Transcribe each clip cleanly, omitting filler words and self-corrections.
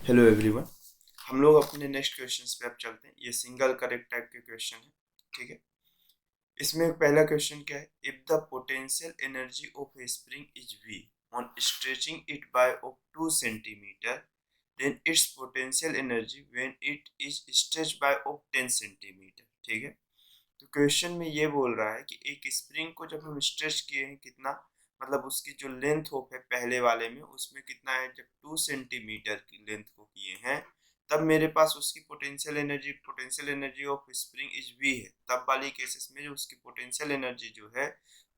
Hello everyone. हम लोग अपने नेक्स्ट क्वेश्चंस पे अब चलते हैं। ये सिंगल करेक्ट टाइप के क्वेश्चन है, ठीक है। इसमें पहला क्वेश्चन क्या है? If the potential energy of a spring is V on stretching it by of 2 centimetre, then its potential energy when it is stretch by of 10 centimetre, ठीक है। तो क्वेश्चन में ये बोल रहा है कि एक स्प्रिंग को जब हम स्ट्रेच किए हैं कितना, मतलब उसकी जो लेंथ ऑफ है पहले वाले में उसमें कितना है, जब 2 सेंटीमीटर की लेंथ को किए हैं तब मेरे पास उसकी potential energy of spring is V है। तब वाली केसेस में जो उसकी पोटेंशियल एनर्जी जो है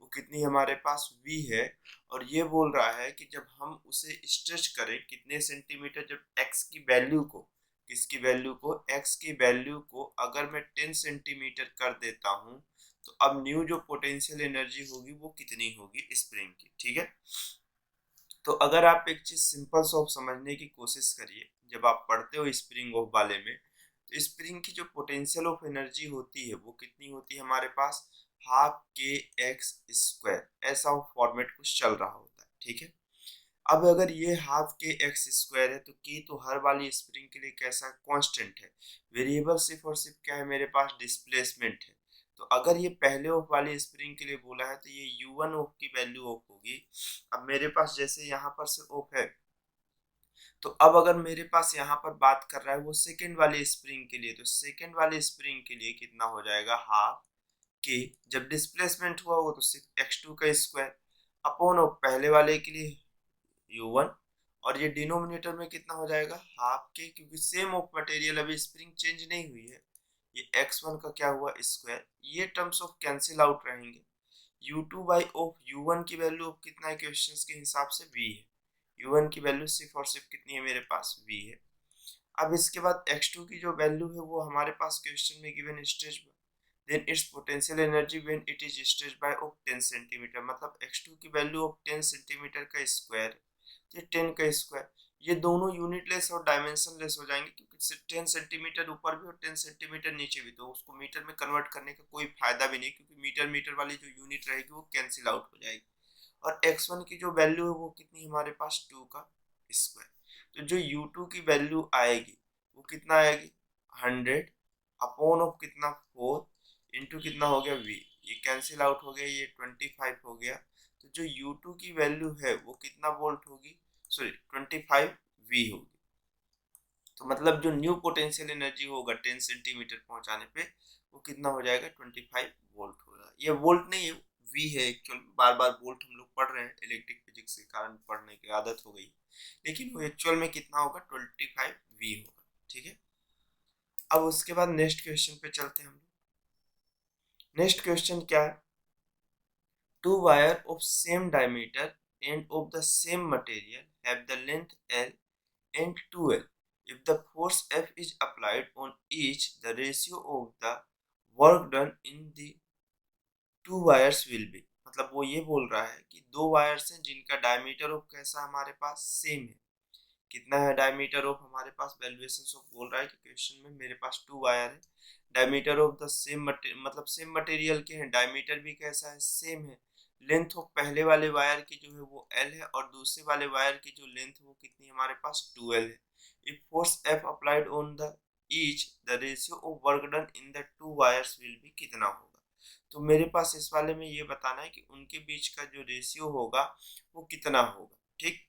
वो कितनी हमारे पास वी है। और ये बोल रहा है कि जब हम उसे स्ट्रेच करें कितने सेंटीमीटर, जब एक्स की वैल्यू को, किसकी वैल्यू को, एक्स की वैल्यू को अगर मैं 10 सेंटीमीटर कर देता हूं तो अब न्यू जो पोटेंशियल एनर्जी होगी वो कितनी होगी स्प्रिंग की, ठीक है। तो अगर आप एक चीज सिंपल सॉल्व समझने की कोशिश करिए, जब आप पढ़ते हो स्प्रिंग ऑफ वाले में, तो स्प्रिंग की जो पोटेंशियल ऑफ एनर्जी होती है वो कितनी होती है हमारे पास, हाफ के एक्स स्क्वायर, ऐसा फॉर्मेट कुछ चल रहा होता है, ठीक है। अब अगर ये हाफ के एक्स स्क्वायर है तो के तो हर वाली स्प्रिंग के लिए कैसा कांस्टेंट है, वेरिएबल सिर्फ और सिर्फ क्या है मेरे पास, डिस्प्लेसमेंट है। तो अगर ये पहले ऑफ वाली स्प्रिंग के लिए बोला है तो ये u1 ऑफ की वैल्यू ऑफ होगी। अब मेरे पास जैसे यहाँ पर से ऑफ है, तो अब अगर मेरे पास यहाँ पर बात कर रहा है वो सेकेंड वाली स्प्रिंग के लिए, तो सेकेंड वाली स्प्रिंग के लिए कितना हो जाएगा, हाफ के, जब डिस्प्लेसमेंट हुआ वो तो सिर्फ एक्स टू का स्क्वायर अपॉन ऑफ पहले वाले के लिए u1। और ये डिनोमिनेटर में कितना हो जाएगा, हाफ के, क्योंकि सेम ऑफ मटेरियल, अभी स्प्रिंग चेंज नहीं हुई है। ये x1 का क्या हुआ, स्क्वायर, ये टर्म्स ऑफ कैंसिल आउट रहेंगे। u2 बाई ऑफ u1 की वैल्यू ऑफ कितना है क्वेश्चंस के हिसाब से v है। u1 की वैल्यू सिर्फ और सिर्फ कितनी है मेरे पास, v है। अब इसके बाद x2 की जो वैल्यू है वो हमारे पास क्वेश्चन में given stretch, then its potential energy when it is stretch by of 10 centimetre, मतलब x2 की वैल्यू ऑफ 10 सेंटीमीटर का स्क्वायर, ये 10 का स्क्वायर, ये दोनों यूनिटलेस और डायमेंशन लेस हो जाएंगे, क्योंकि 10 सेंटीमीटर ऊपर भी और 10 सेंटीमीटर नीचे भी, तो उसको मीटर में कन्वर्ट करने का कोई फायदा भी नहीं, क्योंकि मीटर मीटर वाली जो यूनिट रहेगी वो कैंसिल आउट हो जाएगी। और x1 की जो वैल्यू है वो कितनी हमारे पास, 2 का स्क्वायर। तो जो u2 की वैल्यू आएगी वो कितना आएगी, 100 अपॉन ऑफ कितना, 4 इंटू कितना हो गया, v, ये कैंसिल आउट हो गया, ये 25 हो गया। तो जो u2 की वैल्यू है वो कितना वोल्ट होगी, सॉरी 25 वी होगी। तो मतलब जो न्यू पोटेंशियल एनर्जी होगा 10 सेंटीमीटर पहुंचाने पे वो कितना हो जाएगा, 25 वोल्ट होगा। ये वोल्ट नहीं है, वी है एक्चुअल, बार बार वोल्ट हम लोग पढ़ रहे हैं, इलेक्ट्रिक फिजिक्स के कारण पढ़ने की आदत हो गई, लेकिन वो एक्चुअल में कितना होगा, 25 वी होगा, ठीक है। अब उसके बाद नेक्स्ट क्वेश्चन पे चलते हैं हम लोग। नेक्स्ट क्वेश्चन क्या है, two wire of same diameter and of the same material have the length L and 2L. If the force F is applied on each, the ratio of the work done in the two wires will be, मतलब वो ये बोल रहा है कि दो wires हैं जिनका डायमीटर ऑफ कैसा हमारे पास सेम है। कितना है डायमीटर ऑफ हमारे पास, वैल्यूएशन ऑफ बोल रहा है कि क्वेश्चन में मेरे पास टू वायर है, डायमीटर ऑफ द सेम मतलब सेम मटेरियल के हैं, डायमीटर भी कैसा है, सेम है। लेंथ ऑफ पहले वाले वायर की जो है वो एल है और दूसरे वाले वायर की जो लेंथ है वो कितनी हमारे पास 2L है। If force F applied on the each, the ratio of work done in the two wires will be, कितना होगा। तो मेरे पास इस वाले में ये बताना है कि उनके बीच का जो रेशियो होगा वो कितना होगा, ठीक।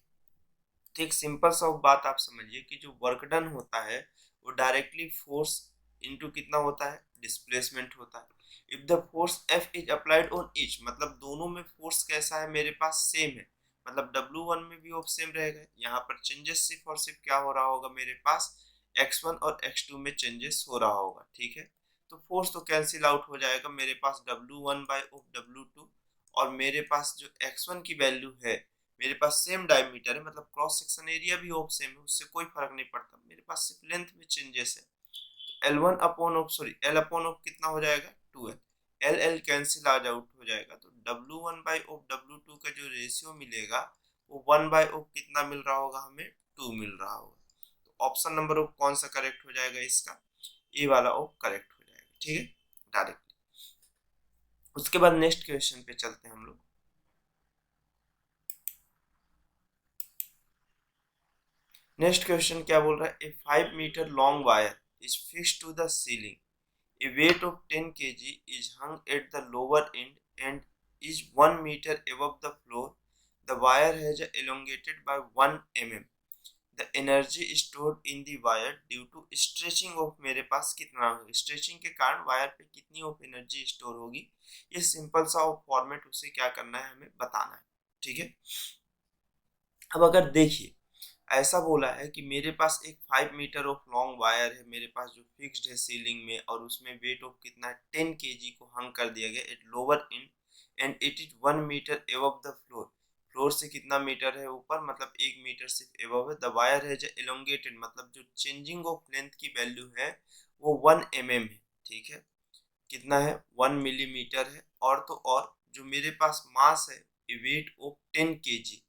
तो एक सिंपल सा बात आप समझिए कि जो वर्क डन होता है वो डायरेक्टली फोर्स इनटू कितना होता है, डिस्प्लेसमेंट होता है। If the force F is applied on each, मतलब दोनों में फोर्स कैसा है मेरे पास, सेम है, मतलब W1 में भी ऑफ सेम रहेगा। यहाँ पर चेंजेस सिर्फ और सिर्फ क्या हो रहा होगा मेरे पास, x1 और x2 में चेंजेस हो रहा होगा, ठीक है। तो फोर्स तो कैंसिल आउट हो जाएगा, मेरे पास W1 बाई ऑफ W2, और मेरे पास जो x1 की वैल्यू है, मेरे पास सेम डायमीटर है, मतलब क्रॉस सेक्शन एरिया भी ऑफ सेम है, उससे कोई फर्क नहीं पड़ता, मेरे पास सिर्फ लेंथ में चेंजेस है। L1 upon of, sorry L upon of कितना हो जाएगा, 2L, L L cancel out हो जाएगा, तो W1 बाई ऑफ W2 का जो रेशियो मिलेगा वो 1 बाई ऑफ कितना मिल रहा होगा हमें, 2 मिल रहा होगा। तो ऑप्शन नंबर ऑफ कौन सा करेक्ट हो जाएगा इसका, ए वाला ऑफ करेक्ट हो जाएगा, ठीक है, डायरेक्टली। उसके बाद नेक्स्ट क्वेश्चन पे चलते हैं हम लोग। नेक्स्ट क्वेश्चन क्या बोल रहा है, a 5 metre long wire is fixed to the ceiling, a weight of 10 kg is hung at the lower end and is 1 meter above the floor. The wire has elongated by 1 mm. The energy stored in the wire due to stretching of, मेरे पास कितना होगा, stretching के कारण wire पे कितनी of energy store होगी। ये सिंपल सा फॉर्मेट, उसे क्या करना है, हमें बताना है। ठीक है, अब अगर देखिए ऐसा बोला है कि मेरे पास एक 5 मीटर ऑफ लॉन्ग वायर है मेरे पास, जो फिक्स्ड है सीलिंग में, और उसमें वेट ऑफ कितना है, 10 kg को हंग कर दिया गया at lower end and it is 1 metre above the floor. Floor से कितना मीटर है ऊपर, मतलब 1 मीटर सिर्फ एबव है। द वायर है जो एलोंगेटेड, मतलब जो चेंजिंग ऑफ लेंथ की वैल्यू है वो 1 mm है। ठीक है, कितना है, 1 मिलीमीटर है। और तो और जो मेरे पास मास है, वेट ऑफ 10 kg,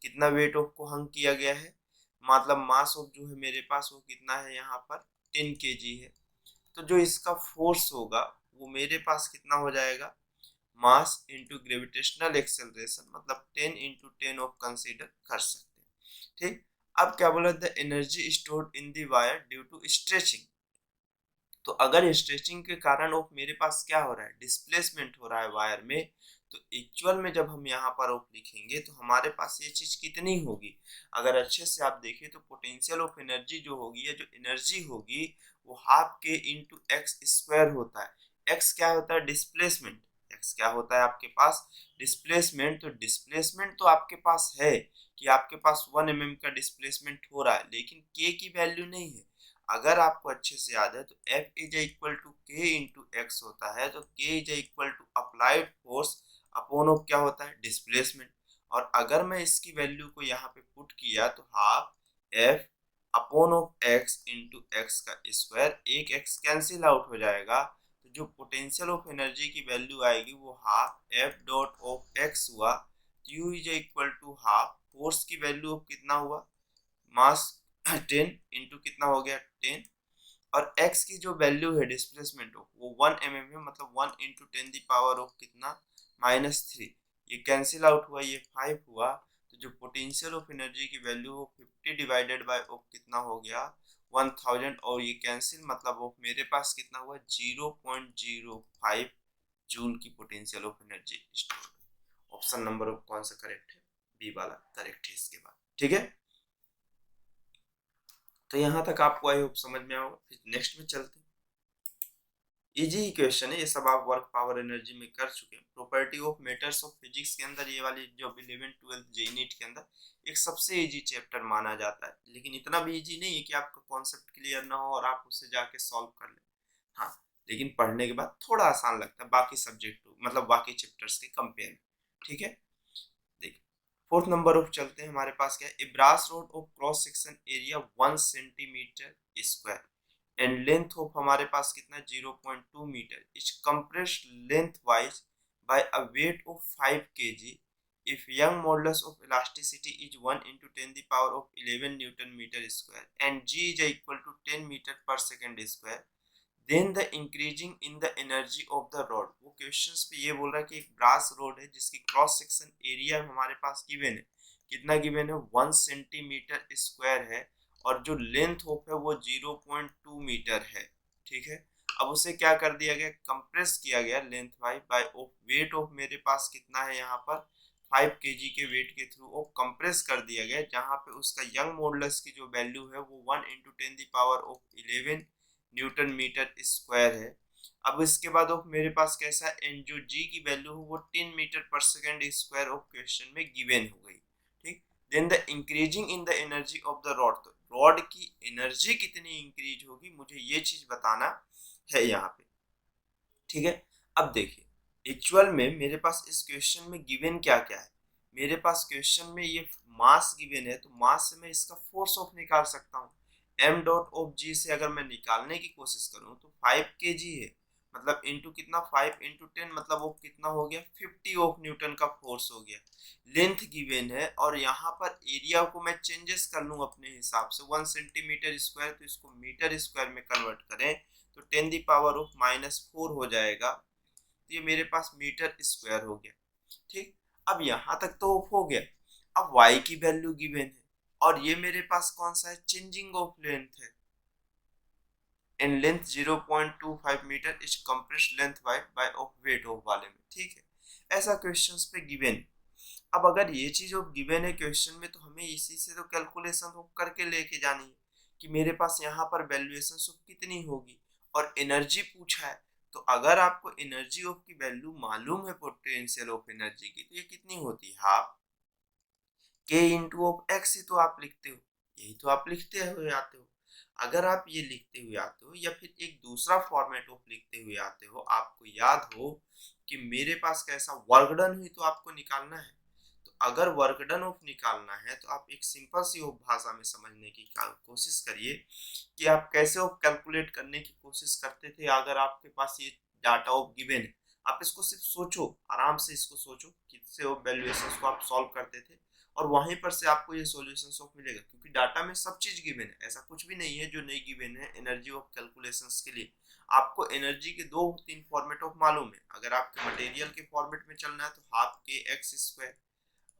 कितना वेट ऑफ को हंग किया गया है, मतलब मास ऑफ जो है मेरे पास वो कितना है, यहाँ पर 10 kg है। तो जो इसका फोर्स होगा वो मेरे पास कितना हो जाएगा, मास इंटू ग्रेविटेशनल एक्सेलरेशन, मतलब 10 × 10 ऑफ कंसीडर कर सकते हैं। ठीक, अब क्या बोला, the energy stored in the wire due to stretching. तो अगर स्ट्रेचिंग के कारण ऑफ मेरे पास क्या हो रहा है, डिस्प्लेसमेंट हो रहा है वायर में, तो एक्चुअल में जब हम यहाँ पर ऑफ लिखेंगे तो हमारे पास ये चीज कितनी होगी, अगर अच्छे से आप देखें तो पोटेंशियल ऑफ एनर्जी जो होगी, या जो एनर्जी होगी, वो half K into X square होता है। एक्स क्या होता है, डिस्प्लेसमेंट। एक्स क्या होता है आपके पास, डिस्प्लेसमेंट। तो डिस्प्लेसमेंट तो आपके पास है कि आपके पास 1 mm का डिस्प्लेसमेंट हो रहा है, लेकिन के की वैल्यू नहीं है। अगर आपको अच्छे से याद है तो F is equal to K into X होता है, तो K is equal to applied force upon of क्या होता है, डिस्प्लेसमेंट। और अगर मैं इसकी वैल्यू को यहाँ पे पुट किया तो half F upon of x into x का स्क्वायर, एक एक्स कैंसिल आउट हो जाएगा, तो जो पोटेंशियल ऑफ एनर्जी की वैल्यू आएगी वो half F dot of x हुआ। U is equal to half force की वैल्यू ऑफ कितना हुआ, मास 10 इंटू कितना हो गया 10, और x की जो वैल्यू है डिस्प्लेसमेंट ऑफ वो 1 mm है, मतलब 1 × 10 ऑफ कितना, -3। ये कैंसिल आउट हुआ, ये 5 हुआ। तो जो पोटेंशियल ऑफ एनर्जी की वैल्यू वो 50 डिवाइडेड बाय ऑफ कितना हो गया 1000, और ये कैंसिल, मतलब ऑफ मेरे पास कितना हुआ 0.05 जूल की potential of energy store. Option number of कौन सा करेक्ट है, बी वाला करेक्ट है इसके बाद। ठीक है, तो यहाँ तक आपको आई होप समझ में आओगे। फिर नेक्स्ट में चलते हैं, इजी ही क्वेश्चन है, ये सब आप वर्क पावर एनर्जी में कर चुके हैं। Property of matters of physics के अंदर ये वाली जो 11th-12th जेई नीट के अंदर एक सबसे इजी चैप्टर माना जाता है, लेकिन इतना भी इजी नहीं है कि आपका कॉन्सेप्ट क्लियर ना हो और आप उससे जाके सॉल्व कर ले। हाँ, लेकिन पढ़ने के बाद थोड़ा आसान लगता है बाकी सब्जेक्ट, मतलब बाकी चैप्टर्स के कंपेयर में। ठीक है, देखिए फोर्थ नंबर ऑफ चलते हैं, हमारे पास क्या है, a brass rod of cross section area 1 centimetre square and length of हमारे पास कितना 0.2 metre is compressed lengthwise by a weight of 5 kg if young modulus of elasticity is 1 into 10 the power of 11 newton meter square and g is equal to 10 meter per second square, then the increasing in the energy of the rod। वो questions पे ये बोल रहा है कि एक brass road है जिसकी क्रॉस सेक्शन एरिया हमारे पास गिवन है, कितना गिवन है 1 सेंटीमीटर स्क्वायर है, और जो लेंथ ऑफ है वो 0.2 मीटर है। ठीक है, अब उसे क्या कर दिया गया, कंप्रेस किया गया length by of weight of मेरे पास कितना है यहाँ पर 5 kg के वेट के थ्रू ऑफ कंप्रेस कर दिया गया, जहाँ पे उसका यंग मॉडुलस की जो वैल्यू है वो 1 × 10⁻11 न्यूटन मीटर स्क्वायर है। अब इसके बाद ऑफ मेरे पास कैसा है, एन जो जी की वैल्यू है वो 10 मीटर पर सेकेंड स्क्वायर ऑफ क्वेश्चन में गिवन हो गई। ठीक, then the increasing in the energy of the rod, तो रॉड की एनर्जी कितनी इंक्रीज होगी मुझे ये चीज बताना है यहाँ पे। ठीक है, अब देखिए एक्चुअल में मेरे पास इस क्वेश्चन में गिवन क्या क्या है, मेरे पास क्वेश्चन में ये मास गिवन है, तो मास से मैं इसका फोर्स ऑफ निकाल सकता हूँ। m डॉट ऑफ जी से अगर मैं निकालने की कोशिश करूँ तो 5 kg है, मतलब इंटू कितना 5 × 10, मतलब वो कितना हो गया 50 ऑफ न्यूटन का फोर्स हो गया। लेंथ गिवन है और यहाँ पर एरिया को मैं चेंजेस कर लूँ अपने हिसाब से, 1 सेंटीमीटर स्क्वायर, तो इसको मीटर स्क्वायर में कन्वर्ट करें तो 10⁻⁴ हो जाएगा, तो ये मेरे पास मीटर स्क्वायर हो गया। ठीक, अब यहाँ तक तो ऑफ हो गया। अब y की वैल्यू गिवन है, और ये मेरे पास कौन सा है, चेंजिंग ऑफ लेंथ है, in length 0.25 metre is compressed length by of weight of वाले में, ठीक है। ऐसा क्वेश्चंस पे गिवन। अब अगर ये चीज ऑफ गिवन है क्वेश्चन में, तो हमें इसी से तो कैलकुलेशन ऑफ करके लेके जानी है कि मेरे पास यहाँ पर वैल्यूएशन ऑफ कितनी होगी, और एनर्जी पूछा है। तो अगर आपको एनर्जी ऑफ की वैल्यू मालूम है पोटेंशियल ऑफ एनर्जी की, तो ये कितनी होती है, half K into of x ही तो आप लिखते हो, यही तो आप लिखते हुए आते हो। अगर आप ये लिखते हुए आते हो या फिर एक दूसरा फॉर्मेट ऑफ लिखते हुए आते हो, आपको याद हो कि मेरे पास कैसा वर्क डन हुई, तो आपको निकालना है। तो अगर वर्क डन ऑफ निकालना है, तो आप एक सिंपल सी ऑफ भाषा में समझने की कोशिश करिए कि आप कैसे ऑफ कैलकुलेट करने की कोशिश करते थे। अगर आपके पास ये डाटा ऑफ गिवन है, आप इसको सिर्फ सोचो, आराम से इसको सोचो किससे ऑफ वैल्यूएशंस को आप सॉल्व करते थे, और वहीं पर से आपको ये सॉल्यूशंस ऑफ मिलेगा, क्योंकि डाटा में सब चीज गिवन है, ऐसा कुछ भी नहीं है जो नहीं गिवन है एनर्जी ऑफ कैलकुलेशंस के लिए। आपको एनर्जी के 2-3 फॉर्मेट ऑफ मालूम है। अगर आपके मटेरियल के फॉर्मेट में चलना है तो हाफ के एक्स स्क्वायर,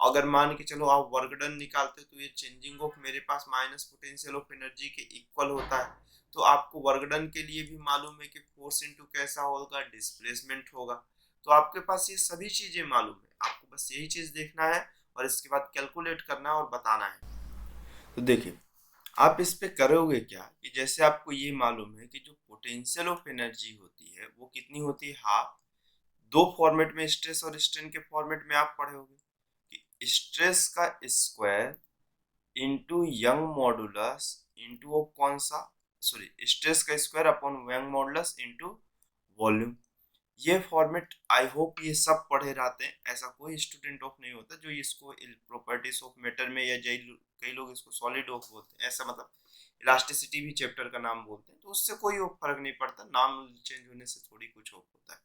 अगर मान के चलो आप वर्क डन निकालते हो, तो ये चेंजिंग ऑफ मेरे पास माइनस पोटेंशियल ऑफ एनर्जी के इक्वल होता है। तो आपको वर्क डन के लिए भी मालूम है कि फोर्स इनटू कैसा होगा, डिस्प्लेसमेंट होगा। तो आपके पास ये सभी चीजें मालूम है, आपको बस यही चीज देखना है और इसके बाद कैलकुलेट करना है और बताना है। तो देखिए, आप इस पे करोगे क्या कि जैसे आपको ये मालूम है कि जो पोटेंशियल ऑफ एनर्जी होती है वो कितनी होती है, हाफ। दो फॉर्मेट में, स्ट्रेस और स्ट्रेन के फॉर्मेट में आप पढ़े होगे कि स्ट्रेस का square into young modulus into कौन सा, सॉरी, स्ट्रेस का square upon young modulus into volume. ये फॉर्मेट आई होप ये सब पढ़े रहते हैं, ऐसा कोई स्टूडेंट ऑफ नहीं होता जो इसको प्रॉपर्टीज ऑफ मैटर में, या कई लोग इसको सॉलिड ऑफ बोलते हैं, ऐसा मतलब इलास्टिसिटी भी चैप्टर का नाम बोलते हैं, तो उससे कोई फर्क नहीं पड़ता, नाम चेंज होने से थोड़ी कुछ ऑफ होता है।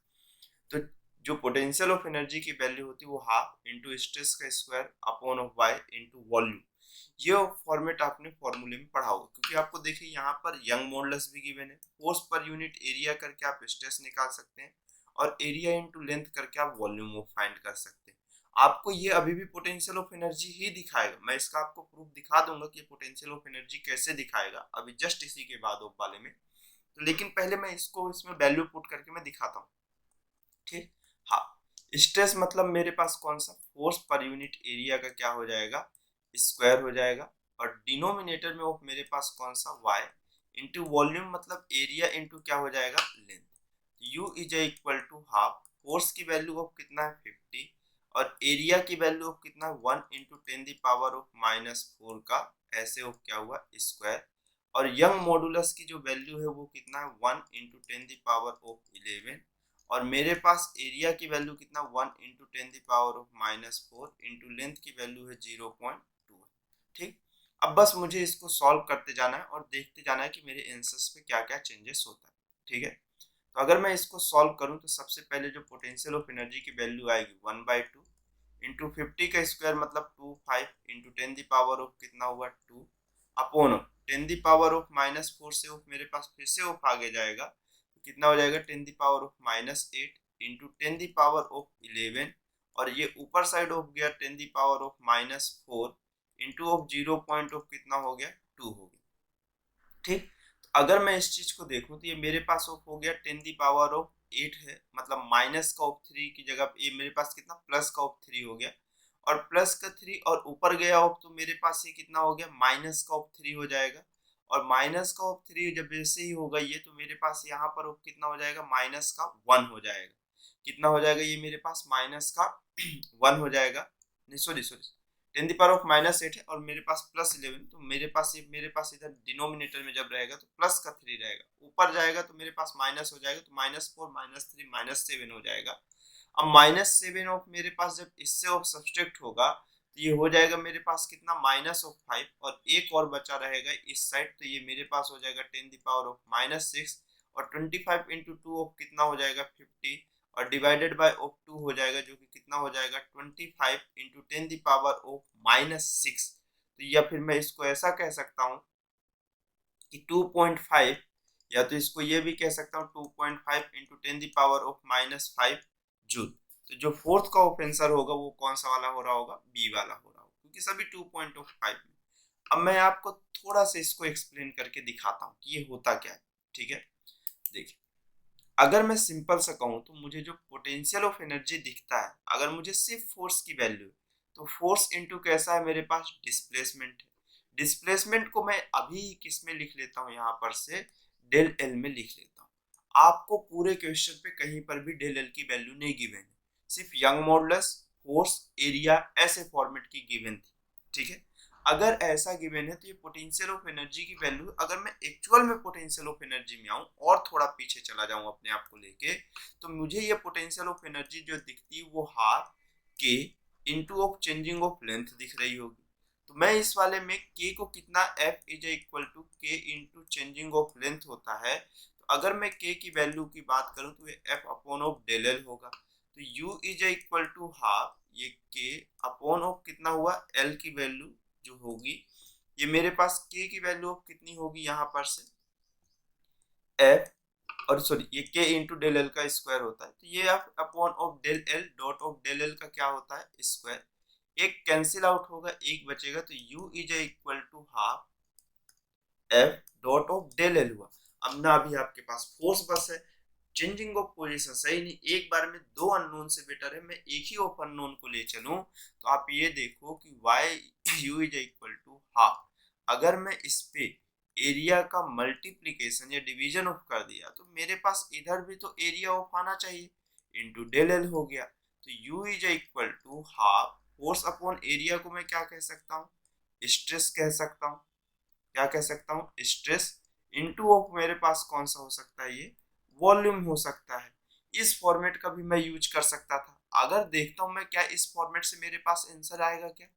तो जो पोटेंशियल ऑफ एनर्जी की वैल्यू होती है वो हाफ इंटू स्ट्रेस का square upon of Y into volume. ये फॉर्मेट आपने फॉर्मूले में पढ़ा होगा, क्योंकि आपको देखिए यहाँ पर यंग मॉडुलस भी गिवन है, फोर्स पर यूनिट एरिया करके आप स्ट्रेस निकाल सकते हैं, और एरिया इंटू लेंथ करके आप वॉल्यूम ऑफ फाइंड कर सकते हैं। आपको ये अभी भी पोटेंशियल ऑफ एनर्जी ही दिखाएगा, मैं इसका आपको प्रूफ दिखा दूंगा कि पोटेंशियल ऑफ एनर्जी कैसे दिखाएगा अभी जस्ट इसी के बाद ऑफ वाले में। तो लेकिन पहले मैं इसको इसमें वैल्यू पुट करके मैं दिखाता हूँ, ठीक। हाँ, स्ट्रेस मतलब मेरे पास कौन सा, फोर्स पर यूनिट एरिया का क्या हो जाएगा, स्क्वायर हो जाएगा, और डिनोमिनेटर में वो मेरे पास कौन सा, y इंटू वॉल्यूम मतलब एरिया इंटू क्या हो जाएगा, length. u is equal to half, force की वैल्यू ऑफ कितना है 50, और एरिया की वैल्यू ऑफ कितना 1 इंटू 10⁻⁻⁴ का ऐसे ऑफ क्या हुआ, स्क्वायर, और यंग मॉडुलस की जो वैल्यू है वो कितना है 1 इंटू 10⁻11, और मेरे पास एरिया की वैल्यू कितना 1 इंटू 10⁻⁻⁴ इंटू लेंथ की वैल्यू है 0.2, ठीक। अब बस मुझे इसको सॉल्व करते जाना है और देखते जाना है कि मेरे आंसर्स पे क्या क्या चेंजेस होता है, ठीक है। तो अगर मैं इसको सॉल्व करूं, तो सबसे पहले जो पोटेंशियल ऑफ एनर्जी की वैल्यू आएगी 1/2 इंटू 50 का स्क्वायर मतलब 25 इंटू 10 ऑफ कितना हुआ 2 अपॉन 10⁻⁻⁴ से ऑफ मेरे पास फिर से ऑफ आगे जाएगा, तो कितना हो जाएगा 10⁻⁻8 इंटू 10⁻11, और ये ऊपर साइड ऑफ गया 10⁻⁻4 इंटू ऑफ 0 पॉइंट ऑफ कितना हो गया 2 हो गया, ठीक। तो अगर मैं इस चीज को देखूं तो ये मेरे पास ऑफ हो गया 10⁻8 है, मतलब माइनस का ऑफ 3 की जगह ये मेरे पास कितना प्लस का ऑफ 3 हो गया, और प्लस का 3 और ऊपर गया ऑफ, तो मेरे पास ये कितना हो गया माइनस का ऑफ 3 हो जाएगा, और माइनस का ऑफ 3 जब ऐसे ही होगा ये, तो मेरे पास यहाँ पर ऑफ कितना हो जाएगा माइनस का 1 हो जाएगा। कितना हो जाएगा ये मेरे पास माइनस का 1 हो जाएगा, नहीं सॉरी सॉरी 10⁻⁻8 है, और मेरे पास +11, तो मेरे पास इधर डिनोमिनेटर में जब रहेगा तो प्लस का 3 रहेगा, ऊपर जाएगा तो मेरे पास माइनस हो जाएगा, तो -4 -3 -7 हो जाएगा। अब -7 ऑफ मेरे पास जब इससे ऑफ सब्सट्रैक्ट होगा, तो ये हो जाएगा मेरे पास कितना -5, और एक और बचा रहेगा इस साइड, तो ये मेरे पास हो जाएगा 10⁻⁻6, और 25 इंटू 2 ऑफ कितना हो जाएगा 50, और डिवाइडेड बाय ऑफ 2 हो जाएगा, जो कि कितना हो जाएगा 25 इंटू 10⁻⁻6। तो या फिर मैं इसको ऐसा कह सकता हूँ कि 2.5, या तो इसको ये भी कह सकता हूँ 2.5 इंटू 10⁻⁻5 जूल। तो जो फोर्थ का ऑफ आंसर होगा वो कौन सा वाला हो रहा होगा, बी वाला हो रहा होगा, क्योंकि सभी 2.5 में। अब मैं आपको थोड़ा सा इसको एक्सप्लेन करके दिखाता हूँ कि ये होता क्या है। ठीक है, देखिए, अगर मैं सिंपल सा कहूँ तो मुझे जो पोटेंशियल ऑफ एनर्जी दिखता है, अगर मुझे सिर्फ फोर्स की वैल्यू है, तो फोर्स इनटू कैसा है मेरे पास, डिस्प्लेसमेंट है। डिस्प्लेसमेंट को मैं अभी किस में लिख लेता हूँ, यहाँ पर से डेल एल में लिख लेता हूँ। आपको पूरे क्वेश्चन पे कहीं पर भी डेल एल की वैल्यू नहीं गिवन है, सिर्फ यंग मॉडुलस, फोर्स, एरिया ऐसे फॉर्मेट की गिवन थी। ठीक है, अगर ऐसा गिवन है तो ये पोटेंशियल ऑफ एनर्जी की वैल्यू, अगर मैं एक्चुअल में पोटेंशियल ऑफ एनर्जी में आऊं और थोड़ा पीछे चला जाऊं अपने आप को लेके, तो मुझे ये पोटेंशियल ऑफ एनर्जी जो दिखती है वो हाफ के into of changing of length दिख रही होगी। तो मैं इस वाले में के को कितना, एफ इज इक्वल टू के इनटू चेंजिंग ऑफ लेंथ होता है। तो अगर मैं के की वैल्यू की बात करूं तो ये F upon of del L होगा। तो U is equal to half ये के अपॉन ऑफ कितना हुआ, एल की वैल्यू जो होगी, ये मेरे पास के की वैल्यू कितनी होगी, यहाँ पर से एफ, और सॉरी ये के इंटू डेल एल का स्क्वायर होता है, तो ये F upon of del L dot of del L का क्या होता है, स्क्वायर। एक कैंसिल आउट होगा, एक बचेगा, तो U is equal to half F dot of del L हुआ। अब ना अभी आपके पास फोर्स बस है, चेंजिंग ऑफ पोजीशन सही नहीं, एक बार में दो अननोन से बेटर है मैं एक ही ऑफ अननोन को ले चलूं। तो आप ये देखो कि Y U is equal to half, अगर मैं इस पे एरिया का मल्टीप्लीकेशन या डिवीजन ऑफ कर दिया तो मेरे पास इधर भी तो एरिया ऑफ आना चाहिए, इंटू डेल एल हो गया। तो U is equal to half force upon area को मैं क्या कह सकता हूँ, स्ट्रेस कह सकता हूँ। क्या कह सकता हूँ, स्ट्रेस, इनटू ऑफ मेरे पास कौन सा हो सकता है, ये वॉल्यूम हो सकता है। इस फॉर्मेट का भी मैं यूज कर सकता था। अगर देखता हूं मैं क्या इस फॉर्मेट से मेरे पास आंसर आएगा क्या,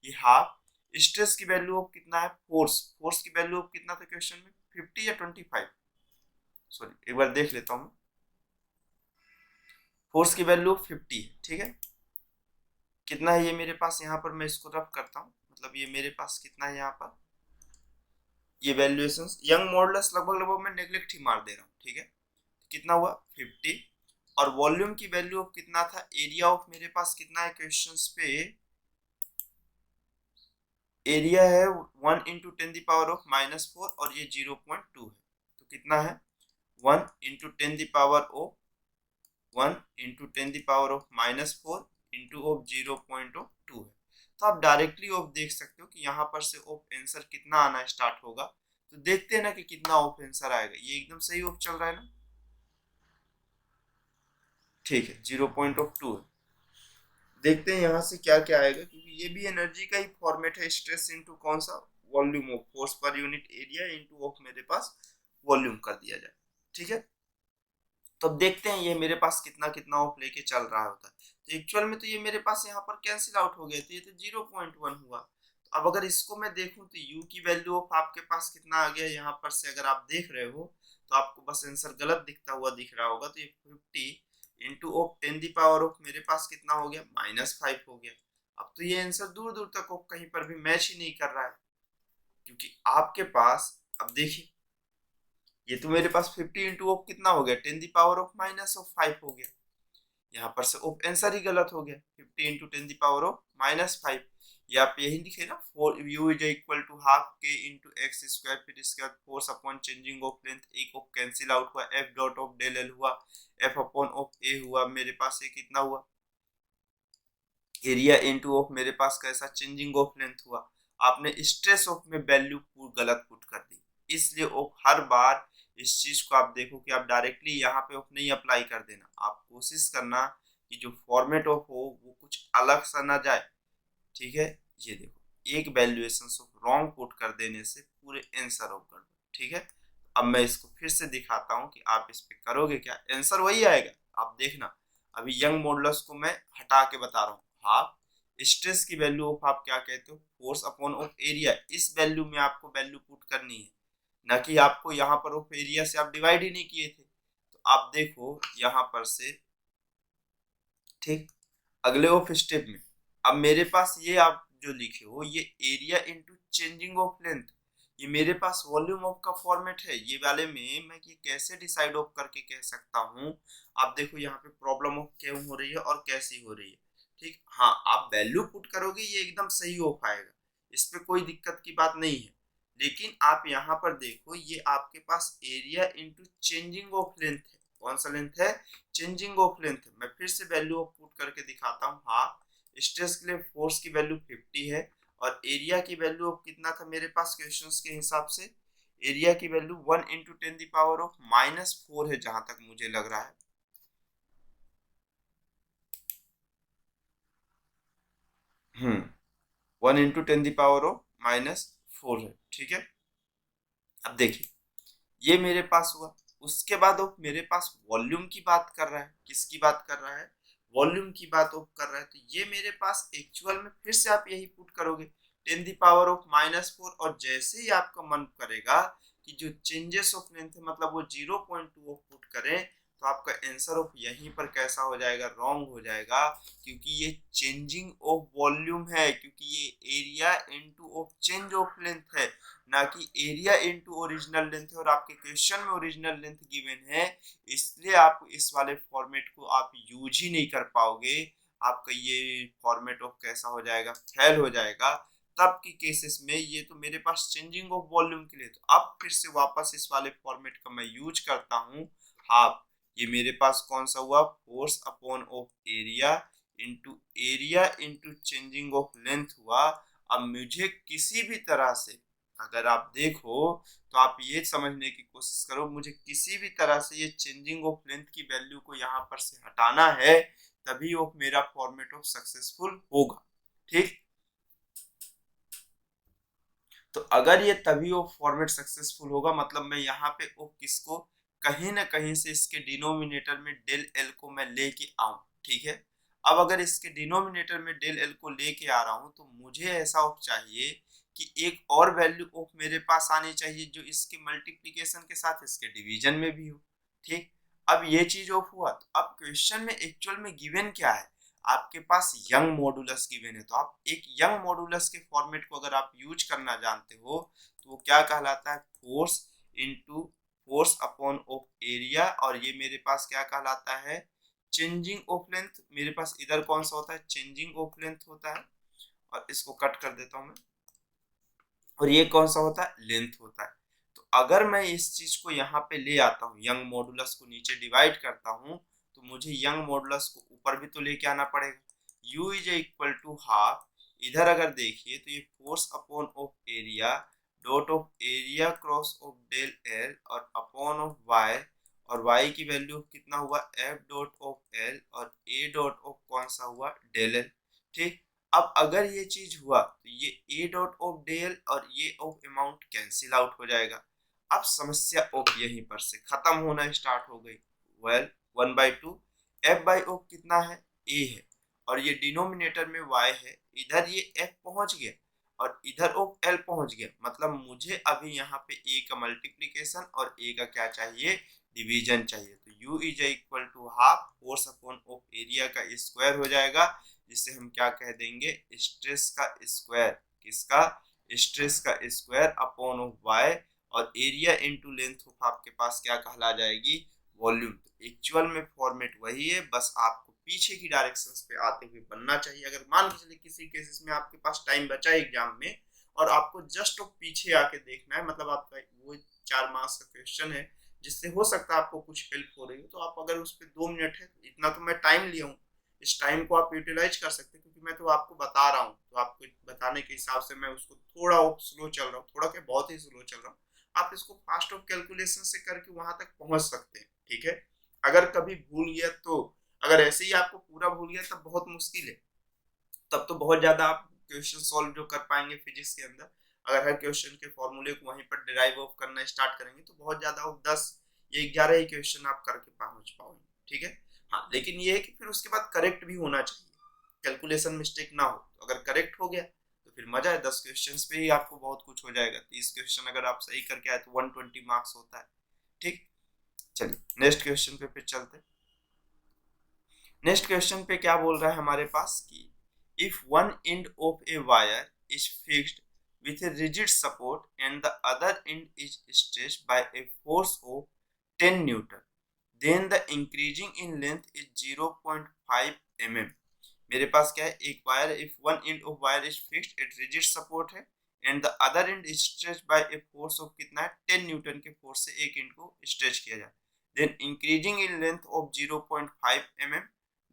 ये हाफ स्ट्रेस की वैल्यू ऑफ कितना है, फोर्स, फोर्स की वैल्यू ऑफ कितना था क्वेश्चन में, 50 या 25, सॉरी एक बार देख लेता हूं। फोर्स की वैल्यू ऑफ 50 है, ठीक है। कितना है ये मेरे पास, यहाँ पर मैं इसको रफ करता हूँ, मतलब ये मेरे पास कितना है यहाँ पर, ये वैल्यूएशन यंग मॉडुलस लगभग लगभग मैं नेग्लेक्ट ही मार दे रहा हूँ। ठीक है, कितना हुआ 50, और वॉल्यूम की वैल्यू ऑफ कितना था, एरिया ऑफ मेरे पास कितना है क्वेश्चंस पे, एरिया है 1 इंटू 10⁻⁻⁴ और ये 0.2 है, तो कितना है 1 इंटू 10⁻⁻⁴ 1 इंटू 10⁻⁻⁴ इंटू ऑफ 0.2 है। तो आप डायरेक्टली ऑफ देख सकते हो कि यहाँ पर से ऑफ आंसर कितना आना स्टार्ट होगा। तो देखते हैं ना कि कितना ऑफ आंसर आएगा, ये एकदम सही ऑफ चल रहा है ना, ठीक है 0.2 है। देखते हैं यहाँ से क्या क्या आएगा, क्योंकि ये भी एनर्जी का ही फॉर्मेट है, स्ट्रेस इनटू कौन सा, volume of force per unit area into of मेरे पास वॉल्यूम कर दिया जाए। ठीक है, तो अब देखते हैं ये मेरे पास कितना कितना ऑफ लेके चल रहा होता है। तो एक्चुअल में तो ये मेरे पास यहाँ पर कैंसिल आउट हो गया, तो ये तो 0.1 हुआ। तो अब अगर इसको मैं देखूं तो u की वैल्यू ऑफ आपके पास कितना आ गया, यहाँ पर से अगर आप देख रहे हो तो आपको बस आंसर गलत दिखता हुआ दिख रहा होगा। तो ये 50 इंटू ऑफ 10 ऑफ मेरे पास कितना हो गया, -5 हो गया। अब तो ये आंसर दूर दूर तक ऑफ कहीं पर भी मैच ही नहीं कर रहा है, क्योंकि आपके पास, अब देखिए ये तो मेरे पास 50 इंटू ऑफ कितना हो गया, 10⁻⁻⁵ हो गया। यहाँ पर से ऑफ आंसर ही गलत हो गया, 50 इंटू 10⁻⁻⁵। ये आप यही लिखे ना, for U is equal to half K into X square, फिर इसके बाद force upon changing of length, एक ऑफ कैंसिल आउट हुआ, F dot of del L हुआ, एफ अपॉन ऑफ ए हुआ, मेरे पास ये कितना हुआ, एरिया इनटू ऑफ मेरे पास कैसा चेंजिंग ऑफ लेंथ हुआ। आपने स्ट्रेस ऑफ में वैल्यू गलत पुट कर दी, इसलिए ऑफ हर बार इस चीज को आप देखो कि आप डायरेक्टली यहाँ पे ऑफ नहीं अप्लाई कर देना, आप कोशिश करना कि जो फॉर्मेट ऑफ हो वो कुछ अलग सा ना जाए। ठीक है, ये देखो एक वैल्यूएशन ऑफ रॉन्ग पुट कर देने से पूरे आंसर ऑफ कर दो। ठीक है, अब मैं इसको फिर से दिखाता हूँ कि आप इस पे करोगे क्या, आंसर वही आएगा, आप देखना। अभी यंग मॉडुलस को मैं हटा के बता रहा हूँ, हाफ स्ट्रेस की वैल्यू ऑफ आप क्या कहते हो, फोर्स अपॉन ऑफ एरिया, इस वैल्यू में आपको वैल्यू पुट करनी है, ना कि आपको यहाँ पर ऑफ एरिया से आप डिवाइड ही नहीं किए थे। तो आप देखो यहाँ पर से, ठीक, अगले ऑफ स्टेप में अब मेरे पास ये आप जो लिखे हो ये area into changing of length, ये मेरे पास वॉल्यूम ऑफ का फॉर्मेट है। ये वाले में मैं ये कैसे डिसाइड ऑफ करके कह सकता हूँ, आप देखो यहाँ पे प्रॉब्लम ऑफ क्यों हो रही है और कैसी हो रही है। ठीक, हाँ आप वैल्यू पुट करोगे ये एकदम सही ऑफ आएगा, इस पे कोई दिक्कत की बात नहीं है। लेकिन आप यहाँ पर देखो, ये आपके पास area into changing of length है। कौन सा लेंथ है? चेंजिंग ऑफ लेंथ है। मैं फिर से वैल्यू ऑफ पुट करके दिखाता हूँ। हाँ, स्ट्रेस के लिए फोर्स की वैल्यू 50 है और एरिया की वैल्यू ऑफ कितना था मेरे पास क्वेश्चंस के हिसाब से? एरिया की वैल्यू 1 इंटू 10⁻⁻⁴ है, जहां तक मुझे लग रहा है। 1 इंटू 10⁻⁻⁴ है, ठीक है। अब देखिए, ये मेरे पास हुआ। उसके बाद वो मेरे पास वॉल्यूम की बात कर रहा है। किसकी बात कर रहा है? वॉल्यूम की बात वो कर रहा है। तो ये मेरे पास एक्चुअल में फिर से आप यही पुट करोगे 10⁻⁻⁴, और जैसे ही आपका मन करेगा कि जो चेंजेस ऑफ लेंथ है मतलब वो 0.2 ऑफ पुट करें, तो आपका आंसर ऑफ यहीं पर कैसा हो जाएगा? रॉन्ग हो जाएगा, क्योंकि ये चेंजिंग ऑफ वॉल्यूम है, क्योंकि ये area into of change of length है, ना कि एरिया इनटू ओरिजिनल लेंथ है। और आपके क्वेश्चन में ओरिजिनल लेंथ गिवन है, इसलिए आप इस वाले फॉर्मेट को आप यूज ही नहीं कर पाओगे। आपका ये फॉर्मेट ऑफ कैसा हो जाएगा? फेल हो जाएगा। तब की केसेस में ये तो मेरे पास चेंजिंग ऑफ वॉल्यूम के लिए, तो अब फिर से वापस इस वाले फॉर्मेट का मैं यूज करता हूँ। हाफ, ये मेरे पास कौन सा हुआ? Force upon of area into changing of length हुआ। अब मुझे किसी भी तरह से, अगर आप देखो तो आप ये समझने की कोशिश करो, मुझे किसी भी तरह से ये चेंजिंग ऑफ लेंथ की वैल्यू को यहाँ पर से हटाना है, तभी वो मेरा फॉर्मेट ऑफ सक्सेसफुल होगा। ठीक, तो अगर ये तभी वो फॉर्मेट सक्सेसफुल होगा, मतलब मैं यहाँ पे वो किसको कहीं ना कहीं से इसके डिनोमिनेटर में डेल एल को मैं लेके आऊं। ठीक है, अब अगर इसके डिनोमिनेटर में डेल एल को लेके आ रहा हूं, तो मुझे ऐसा ऑफ चाहिए कि एक और वैल्यू ऑफ मेरे पास आनी चाहिए जो इसके मल्टीप्लीकेशन के साथ इसके डिवीजन में भी हो। ठीक, अब ये चीज ऑफ हुआ, तो अब क्वेश्चन में एक्चुअल में गिवन क्या है? आपके पास यंग मॉडुलस गिवन है। तो आप एक यंग मॉडुलस के फॉर्मेट को अगर आप यूज करना जानते हो, तो वो क्या कहलाता है? Force into force upon of area, और ये मेरे पास क्या कहलाता है? Changing of length. मेरे पास इधर कौन सा होता है? चेंजिंग ऑफ लेंथ होता है, और इसको कट कर देता हूं मैं। और ये कौन सा होता है? लेंथ होता है। तो अगर मैं इस चीज को यहाँ पे ले आता हूँ, यंग मॉडुलस को नीचे डिवाइड करता हूँ, तो मुझे यंग मॉडुलस को ऊपर भी तो लेके आना पड़ेगा। U is equal to half, इधर अगर देखिए तो ये force upon of area dot of area cross of del L और अपॉन ऑफ वाई, और y की वैल्यू कितना हुआ? F डॉट ऑफ एल, और a डॉट ऑफ कौन सा हुआ? Del L. ठीक, अब अगर ये चीज हुआ तो ये ए डॉट ऑफ डेल और ये ऑफ अमाउंट कैंसिल आउट हो जाएगा। अब समस्या ऑफ यहीं पर से खत्म होना स्टार्ट हो गई। वेल, 1/2 एफ बाई ऑफ कितना है? ए है, और ये डिनोमिनेटर में y है, इधर ये f पहुंच गया और इधर ऑफ l पहुंच गया। मतलब मुझे अभी यहाँ पे a का मल्टीप्लीकेशन और a का क्या चाहिए? डिवीजन चाहिए। तो u is equal to half force upon of area का स्क्वायर हो जाएगा, जिसे हम क्या कह देंगे? स्ट्रेस का स्क्वायर। किसका? स्ट्रेस का स्क्वायर अपॉन ऑफ वाई, और एरिया इनटू लेंथ ऑफ आपके पास क्या कहला जाएगी? वॉल्यूम। तो एक्चुअल में फॉर्मेट वही है, बस आपको पीछे की डायरेक्शंस पे आते हुए बनना चाहिए। अगर मान के चलिए किसी केसेस में आपके पास टाइम बचा है एग्जाम में और आपको जस्ट पीछे आके देखना है, मतलब आपका वो 4 मार्क्स का क्वेश्चन है जिससे हो सकता है आपको कुछ हेल्प हो रही हो, तो आप अगर उस पर 2 मिनट है, इतना तो मैं टाइम लिया हूँ, इस टाइम को आप यूटिलाइज कर सकते हैं, क्योंकि मैं तो आपको बता रहा हूँ, तो आपको बताने के हिसाब से मैं उसको थोड़ा स्लो चल रहा हूँ, थोड़ा क्या बहुत ही स्लो चल रहा हूँ। आप इसको फास्ट ऑफ कैलकुलेशन से करके वहां तक पहुंच सकते हैं। ठीक है, अगर कभी भूल गया तो, अगर ऐसे ही आपको पूरा भूल गया तब बहुत मुश्किल है, तब तो बहुत ज्यादा आप क्वेश्चन सॉल्व जो कर पाएंगे फिजिक्स के अंदर, अगर हर क्वेश्चन के फॉर्मूले को वहीं पर डिराइव ऑफ करना स्टार्ट करेंगे तो बहुत ज्यादा 10 या 11 ही क्वेश्चन आप करके पहुंच पाओगे। ठीक है, हाँ, लेकिन ये है कि फिर उसके बाद करेक्ट भी होना चाहिए, कैलकुलेशन मिस्टेक ना हो। तो अगर करेक्ट हो गया तो फिर मजा है, 10 क्वेश्चन पे ही आपको बहुत कुछ हो जाएगा। 30 क्वेश्चन अगर आप सही करके आए तो 120 मार्क्स होता है। ठीक, चलिए नेक्स्ट क्वेश्चन पे फिर चलते हैं। नेक्स्ट क्वेश्चन पे क्या बोल रहा है हमारे पास कि if one end of a wire is fixed with a rigid support and the other end is stretched by a force of 10 Newton, then the increasing in length is 0.5 mm. मेरे पास क्या है, एक wire, if one end of wire is fixed at rigid support है and the other end stretch by a force of कितना है, 10 Newton के force से एक एंड को स्ट्रेच किया जाए, then increasing in length of 0.5 mm,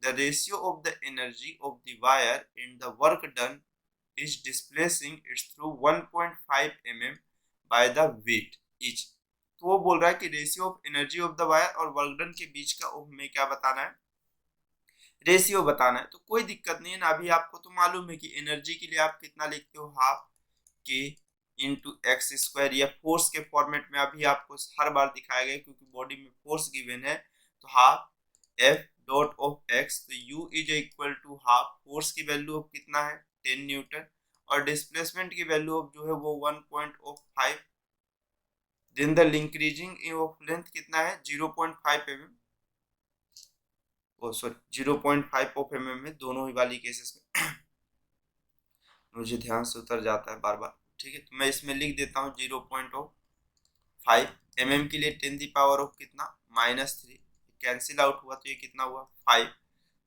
the ratio of the energy of the wire and the work done is displacing it through 1.5 mm by the weight each। तो वो बोल रहा है कि ratio of energy of the wire और work done के बीच का हमें क्या बताना है, रेशियो बताना है। तो कोई दिक्कत नहीं है ना, अभी आपको तो मालूम है कि एनर्जी के लिए आप कितना लिखते हो, half K into X square, या फोर्स के फॉर्मेट में अभी आपको हर बार दिखाया गया क्योंकि बॉडी में फोर्स गिवन है, तो half F dot of x, तो U is equal to half force की वैल्यू ऑफ कितना है 10 न्यूटन और डिस्प्लेसमेंट की वैल्यू ऑफ जो है वो 1.5, then the increasing of length कितना है 0.5 mm, oh sorry 0.5 of mm में, दोनों ही वाली केसेस में मुझे ध्यान से उतर जाता है बार बार, ठीक है। तो मैं इसमें लिख देता हूँ 0.5 mm के लिए 10 दी पावर ऑफ कितना -3, कैंसिल आउट हुआ तो ये कितना हुआ 5,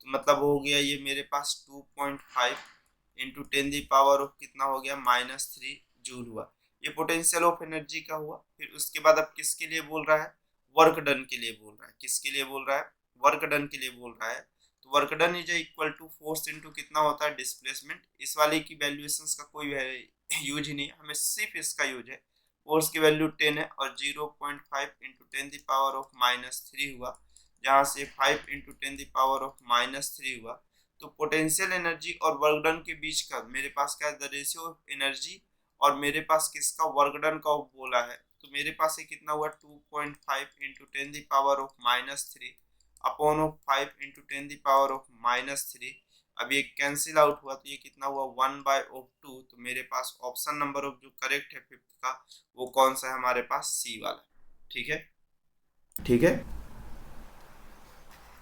तो मतलब हो गया ये मेरे पास 2.5 इंटू 10 दी पावर ऑफ कितना हो गया -3 जूल हुआ। ये पोटेंशियल ऑफ एनर्जी का हुआ। फिर उसके बाद अब किसके लिए बोल रहा है, वर्क डन के लिए बोल रहा है। किसके लिए बोल रहा है, वर्क डन के लिए बोल रहा है। तो work done is equal to force into कितना होता है डिस्प्लेसमेंट। इस वाले की वैल्यूएशंस का कोई यूज ही नहीं, हमें सिर्फ इसका यूज है। फोर्स की वैल्यू 10 है और 0.5 इंटू 10 दी पावर ऑफ -3 हुआ, जहाँ से 5 इंटू 10 दी पावर ऑफ -3 हुआ। तो पोटेंशियल एनर्जी और वर्क डन के बीच का मेरे पास क्या है, द रेशियो ऑफ एनर्जी, और मेरे पास किसका, वर्क डन का बोला है। तो मेरे पास ये कितना हुआ 2.5 into 10 the power of -3 upon of 5 into 10 the power of -3। अब ये कैंसिल आउट हुआ तो ये कितना हुआ 1/2। तो मेरे पास ऑप्शन नंबर ऑफ जो करेक्ट है फिफ्थ का, वो कौन सा है हमारे पास, सी वाला। ठीक है, ठीक है।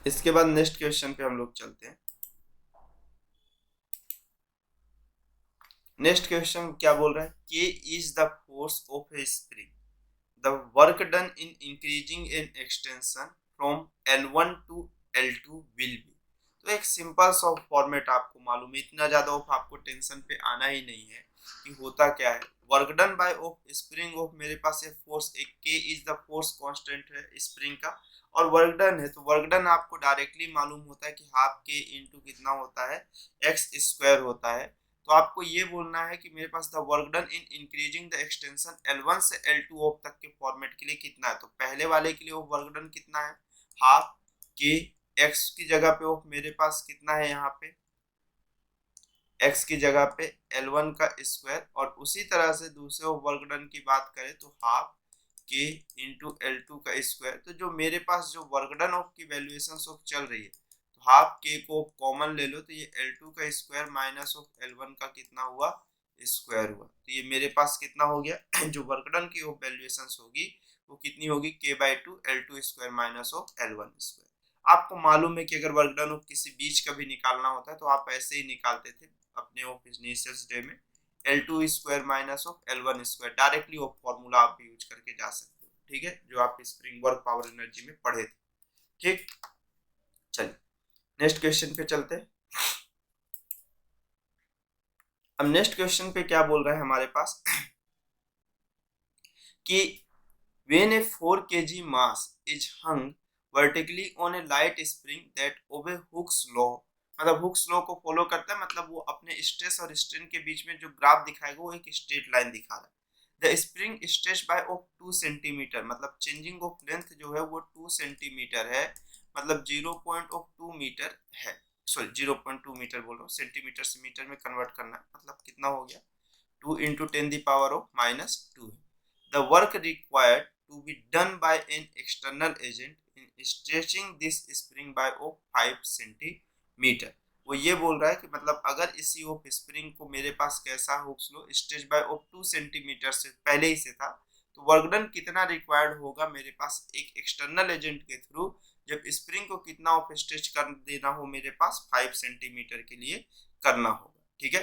इसके बाद नेक्स्ट क्वेश्चन पे हम लोग चलते हैं। नेक्स्ट क्वेश्चन क्या बोल रहा है, K is the force of a spring, the work done in increasing an extension from L1 to L2 will be. तो एक सिंपल सा फॉर्मेट आपको मालूम है, इतना ज्यादा ऑफ आपको टेंशन पे आना ही नहीं है कि होता क्या है। Work done by of spring of, मेरे पास एक फोर्स, एक के इज द फोर्स कांस्टेंट है स्प्रिंग का, और वर्क डन है। तो वर्क डन आपको डायरेक्टली मालूम होता है कि हाफ के इंटू कितना होता है एक्स स्क्वायर होता है। तो आपको ये बोलना है कि मेरे पास the work done in increasing the extension L1 से L2 ऑफ तक के फॉर्मेट के लिए कितना है। तो पहले वाले के लिए वर्क डन कितना है, हाफ के एक्स की जगह पे ऑफ मेरे पास कितना है, यहाँ पे एक्स की जगह पे L1 का स्क्वायर, और उसी तरह से दूसरे वर्क डन की बात करें तो हाफ के इंटू L2 का स्क्वायर। तो जो मेरे पास जो वर्क डन ऑफ की वैल्यूएशन ऑफ चल रही है, तो हाफ के को कॉमन ले लो तो ये L2 का स्क्वायर माइनस ऑफ L1 का कितना हुआ स्क्वायर हुआ। तो ये मेरे पास कितना हो गया जो वर्क डन की वैल्यूएशन होगी वो कितनी होगी k/2 L2 square minus of L1 square. आपको मालूम है कि अगर वर्क डन ऑफ किसी बीच का भी निकालना होता है तो आप ऐसे ही निकालते थे अपने ऑफ इनिशियल डे में, L2 square minus of L1 square, directly वो फॉर्मूला आप भी यूज करके जा सकते हो। ठीक है, जो आप स्प्रिंग वर्क पावर एनर्जी में पढ़े थे। ठीक, चलिए नेक्स्ट क्वेश्चन पे चलते हैं। अब नेक्स्ट क्वेश्चन पे क्या बोल रहा है हमारे पास कि when a 4 kg mass is hung vertically on a light spring that obey Hooke's law, मतलब हुक्स लॉ को फॉलो करता है, मतलब वो अपने स्ट्रेस और स्ट्रेन के बीच में जो ग्राफ दिखाएगा वो एक स्ट्रेट लाइन दिखा रहा है। The spring stretch by of 2 centimetre, मतलब चेंजिंग ऑफ लेंथ जो है वो 2 सेंटीमीटर है, मतलब 0.2 मीटर है। सॉरी 0.2 मीटर बोल रहा हूँ, सेंटीमीटर से मीटर में कन्वर्ट करना है, मतलब कितना हो गया 2 इंटू 10 दी पावर ऑफ -2 है। The work required to be done by an external agent in stretching this spring by of 5 centimetre. वो ये बोल रहा है कि मतलब अगर इसी ऑफ स्प्रिंग को मेरे पास कैसा Hooke's law stretch by of 2 centimetre से पहले ही से था, तो वर्क डन कितना रिक्वायर्ड होगा मेरे पास एक एक्सटर्नल एजेंट के थ्रू, जब स्प्रिंग को कितना ऑफ स्ट्रेच कर देना हो मेरे पास 5 सेंटीमीटर के लिए करना होगा। ठीक है,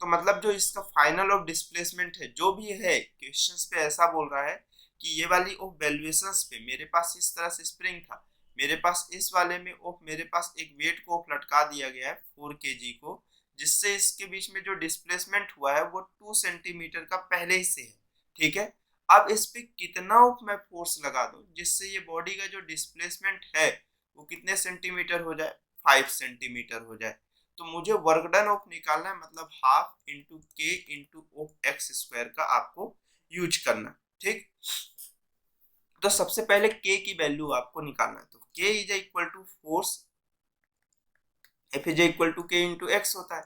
तो मतलब जो इसका फाइनल ऑफ डिस्प्लेसमेंट है जो भी है, क्वेश्चंस पे ऐसा बोल रहा है कि ये वाली ऑफ वैल्यूएशंस पे मेरे पास इस तरह से स्प्रिंग था, मेरे पास इस वाले में ऑफ मेरे पास एक वेट को लटका दिया गया है 4 kg को, जिससे इसके बीच में जो डिस्प्लेसमेंट हुआ है वो 2 सेंटीमीटर का पहले ही से है। ठीक है, अब इस पे कितना ऑफ मैं फोर्स लगा दूं जिससे ये बॉडी का जो डिस्प्लेसमेंट है वो कितने सेंटीमीटर हो जाए, 5 सेंटीमीटर हो जाए। तो मुझे वर्क डन ऑफ निकालना है, मतलब हाफ इंटू के इंटू ऑफ एक्स स्क्वायर का आपको यूज करना। ठीक, तो सबसे पहले के की वैल्यू आपको निकालना है। तो K is equal to force, F is equal to K into X होता है,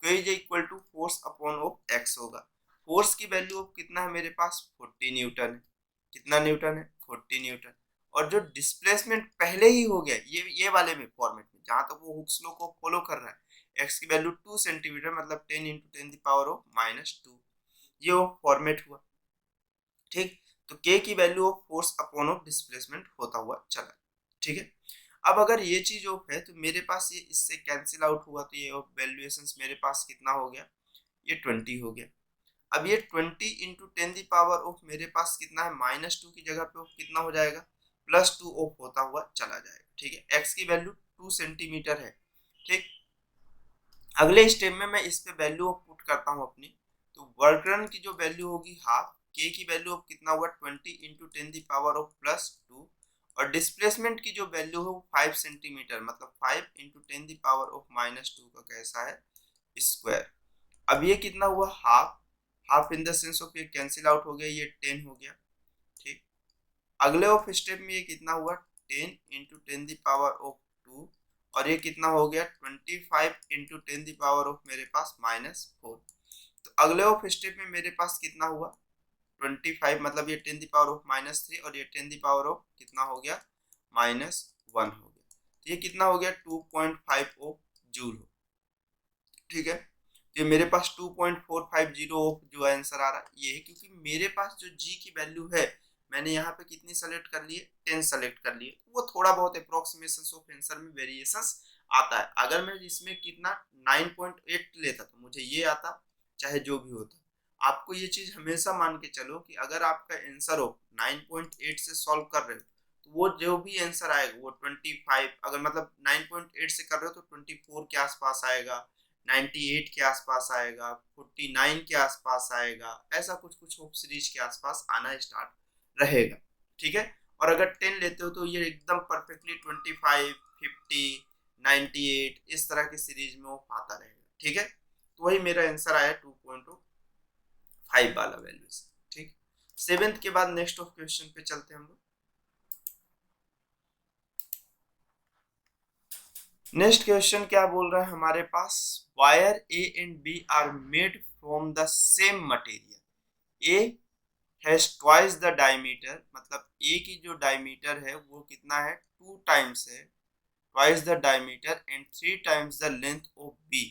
K is equal to force upon of X होगा। फोर्स की वैल्यू ऑफ कितना है मेरे पास, 40 न्यूटन है। कितना न्यूटन है, 40 न्यूटन। और जो डिस्प्लेसमेंट पहले ही हो गया ये वाले में फॉर्मेट में, जहां तक वो हुक्स लॉ को फॉलो कर रहा है, एक्स की वैल्यू 2 सेंटीमीटर मतलब 10 इंटू 10 पावर ऑफ -2, ये वो फॉर्मेट हुआ। ठीक, तो के की value of force upon of displacement होता हुआ चला। ठीक है, अब अगर ये चीज ऑफ है तो मेरे पास ये इससे कैंसिल आउट हुआ, तो ये वैल्यूएशंस मेरे पास कितना हो गया, ये 20 हो गया। अब ये 20 इंटू 10 पावर ऑफ मेरे पास कितना है, -2 की जगह पे कितना हो जाएगा, +2 ऑफ होता हुआ चला जाएगा। ठीक है, एक्स की वैल्यू 2 सेंटीमीटर है। ठीक, अगले स्टेप में मैं इस पे वैल्यू ऑफ पुट करता हूँ अपनी। तो वर्क डन की जो वैल्यू होगी हाफ, के की वैल्यू ऑफ कितना हुआ 20 इंटू 10 पावर ऑफ +2, और डिस्प्लेसमेंट की जो वैल्यू है वो 5 सेंटीमीटर मतलब 5 इंटू 10 पावर ऑफ -2 का कैसा है, स्क्वायर। अब ये कितना हुआ, half, half in the sense of ये कैंसिल आउट हो गया, ये 10 हो गया। ठीक, अगले ऑफ स्टेप में ये कितना हुआ, 10 इंटू 10 पावर ऑफ 2, और ये कितना हो गया 25 इंटू 10 पावर ऑफ मेरे पास -4। तो अगले ऑफ स्टेप में मेरे पास कितना हुआ 25, मतलब ये 10 पावर ऑफ -3, और ये 10 पावर ऑफ कितना हो गया -1 हो गया। तो ये कितना हो गया 2.5 ऑफ जूल। ठीक है, ये मेरे पास 2.450 ऑफ जो आंसर आ रहा है ये है, क्योंकि मेरे पास जो जी की वैल्यू है मैंने यहाँ पे कितनी सेलेक्ट कर लिए, 10 सेलेक्ट कर लिए। वो थोड़ा बहुत अप्रोक्सीमेशन ऑफ आंसर में वेरिएशंस आता है। अगर मैं इसमें कितना 9.8 लेता तो मुझे ये आता, चाहे जो भी होता। आपको ये चीज हमेशा मान के चलो कि अगर आपका आंसर हो 9.8 से सॉल्व कर रहे हो तो वो जो भी आंसर आएगा वो 25, अगर मतलब 9.8 से कर रहे हो तो 24 के आसपास आएगा, 98 के आसपास आएगा, 49 के आसपास आएगा, ऐसा कुछ कुछ होप सीरीज के आसपास आना स्टार्ट रहेगा। ठीक है, और अगर 10 लेते हो तो ये एकदम परफेक्टली 25, 50, 98 इस तरह की सीरीज में वो आता रहेगा। ठीक है, तो वही मेरा आंसर आया 2.5 वाला वैल्यू। ठीक, 7th के बाद नेक्स्ट ऑफ क्वेश्चन पे चलते हैं हम लोग। नेक्स्ट क्वेश्चन क्या बोल रहा है हमारे पास, wire A and B are made from the same material, A has twice the diameter, मतलब ए की जो डायमीटर है वो कितना है 2 टाइम्स है, twice the diameter and 3 times the length of B,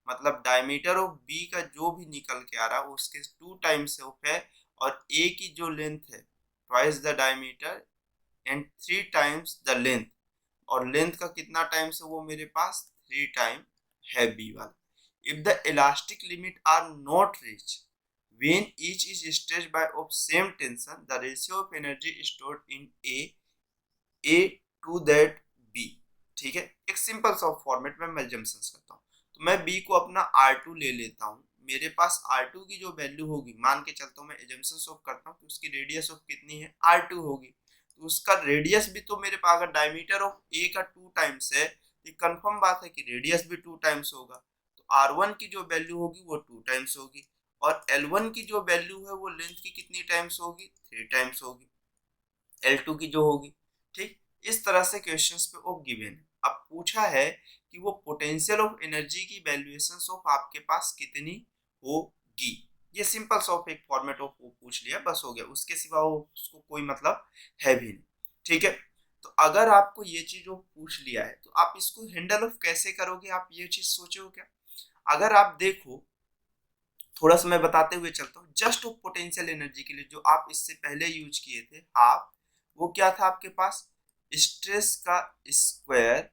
मतलब डायमीटर ऑफ बी का जो भी निकल के आ रहा है उसके 2 टाइम्स ऑफ है, और ए की जो लेंथ है twice the diameter and 3 times the length, और लेंथ का कितना टाइम्स है वो मेरे पास 3 टाइम है बी वाला। If the elastic limit are not reach when each is stretched by of same tension, the ratio of energy stored in A to that B। ठीक है, एक सिंपल सा फॉर्मेट में मैं जम्पशंस करता हूँ। तो मैं B को अपना R2 ले लेता हूँ। मेरे पास R2 की जो वैल्यू होगी, मान के चलता हूँ मैं एजम्पशंस ऑफ करता हूँ कि उसकी रेडियस ऑफ कितनी है R2 होगी, तो उसका रेडियस भी तो मेरे पास, अगर डायमीटर ऑफ A का 2 टाइम्स है तो कंफर्म बात है कि रेडियस भी 2 टाइम्स होगा। तो R1 की जो वैल्यू होगी वो 2 टाइम्स होगी, और L1 की जो वैल्यू है वो लेंथ की कितनी टाइम्स होगी, 3 टाइम्स होगी, L2 की जो होगी। ठीक, इस तरह से क्वेश्चंस पे ऑफ गिवन है। अब पूछा है कि वो पोटेंशियल ऑफ एनर्जी की वैल्यूएशंस ऑफ आपके पास कितनी होगी। ये सिंपल सा ऑफ एक फॉर्मेट ऑफ वो पूछ लिया, बस हो गया, उसके सिवा उसको कोई मतलब है भी नहीं। ठीक है, तो अगर आपको ये चीज पूछ लिया है तो आप इसको हैंडल ऑफ कैसे करोगे, आप ये चीज सोचे हो क्या। अगर आप देखो, थोड़ा सा मैं बताते हुए चलता हूँ, जस्ट ऑफ पोटेंशियल एनर्जी के लिए जो आप इससे पहले यूज किए थे हाफ, वो क्या था आपके पास, स्ट्रेस का square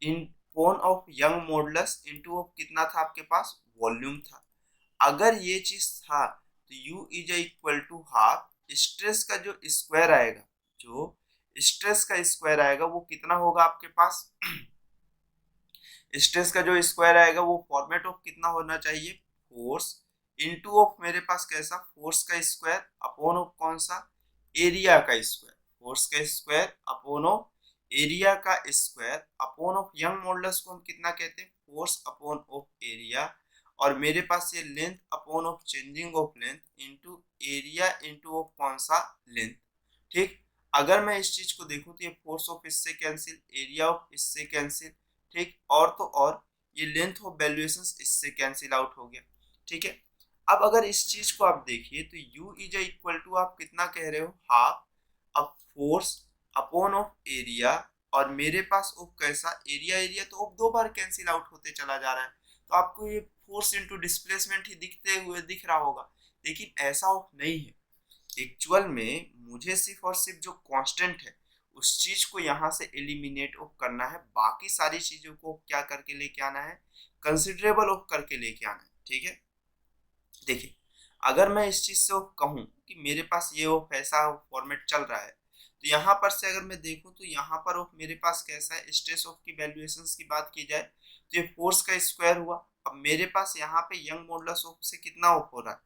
in cone of young modulus into of कितना था आपके पास, वॉल्यूम था। अगर ये चीज था तो U is equal to half stress का जो स्क्वायर आएगा, जो स्ट्रेस का स्क्वायर आएगा वो कितना होगा आपके पास स्ट्रेस का जो स्क्वायर आएगा वो फॉर्मेट ऑफ कितना होना चाहिए, फोर्स इनटू ऑफ मेरे पास कैसा, फोर्स का स्क्वायर अपॉन ऑफ कौन सा, एरिया का स्क्वायर, फोर्स का स्क्वायर अपॉन ऑफ एरिया का square upon of young modulus को हम कितना कहते हैं, फोर्स अपॉन ऑफ एरिया, और मेरे पास ये length upon of changing of length into area into of कौन सा, लेंथ। ठीक, अगर मैं इस चीज को देखूं तो ये फोर्स ऑफ इससे कैंसिल, एरिया ऑफ इससे कैंसिल, ठीक, और तो और ये लेंथ ऑफ वैल्यूएशंस इससे कैंसिल आउट हो गया। ठीक है, अब अगर इस चीज को आप देखिए तो u इज इक्वल टू आप कितना कह रहे हो, हाफ, अब फोर्स अपॉन ऑफ एरिया, और मेरे पास ऑफ कैसा, एरिया, एरिया तो ऑफ दो बार कैंसिल आउट होते चला जा रहा है, तो आपको ये फोर्स इनटू डिस्प्लेसमेंट ही दिखते हुए दिख रहा होगा, लेकिन ऐसा ऑफ नहीं है। एक्चुअल में मुझे सिर्फ और सिर्फ जो कांस्टेंट है उस चीज को यहाँ से एलिमिनेट ऑफ करना है, बाकी सारी चीजों को क्या करके लेके आना है, कंसिडरेबल ऑफ करके लेके आना है। ठीक है, देखिए अगर मैं इस चीज से कहूँ कि मेरे पास ये ऑफ ऐसा फॉर्मेट चल रहा है, तो यहाँ पर से अगर मैं देखूँ तो यहाँ पर ऑफ मेरे पास कैसा है, स्ट्रेस ऑफ की वैल्यूएशंस की बात की जाए तो ये फोर्स का स्क्वायर हुआ। अब मेरे पास यहाँ पे यंग मॉडुलस ऑफ से कितना ऑफ हो रहा है,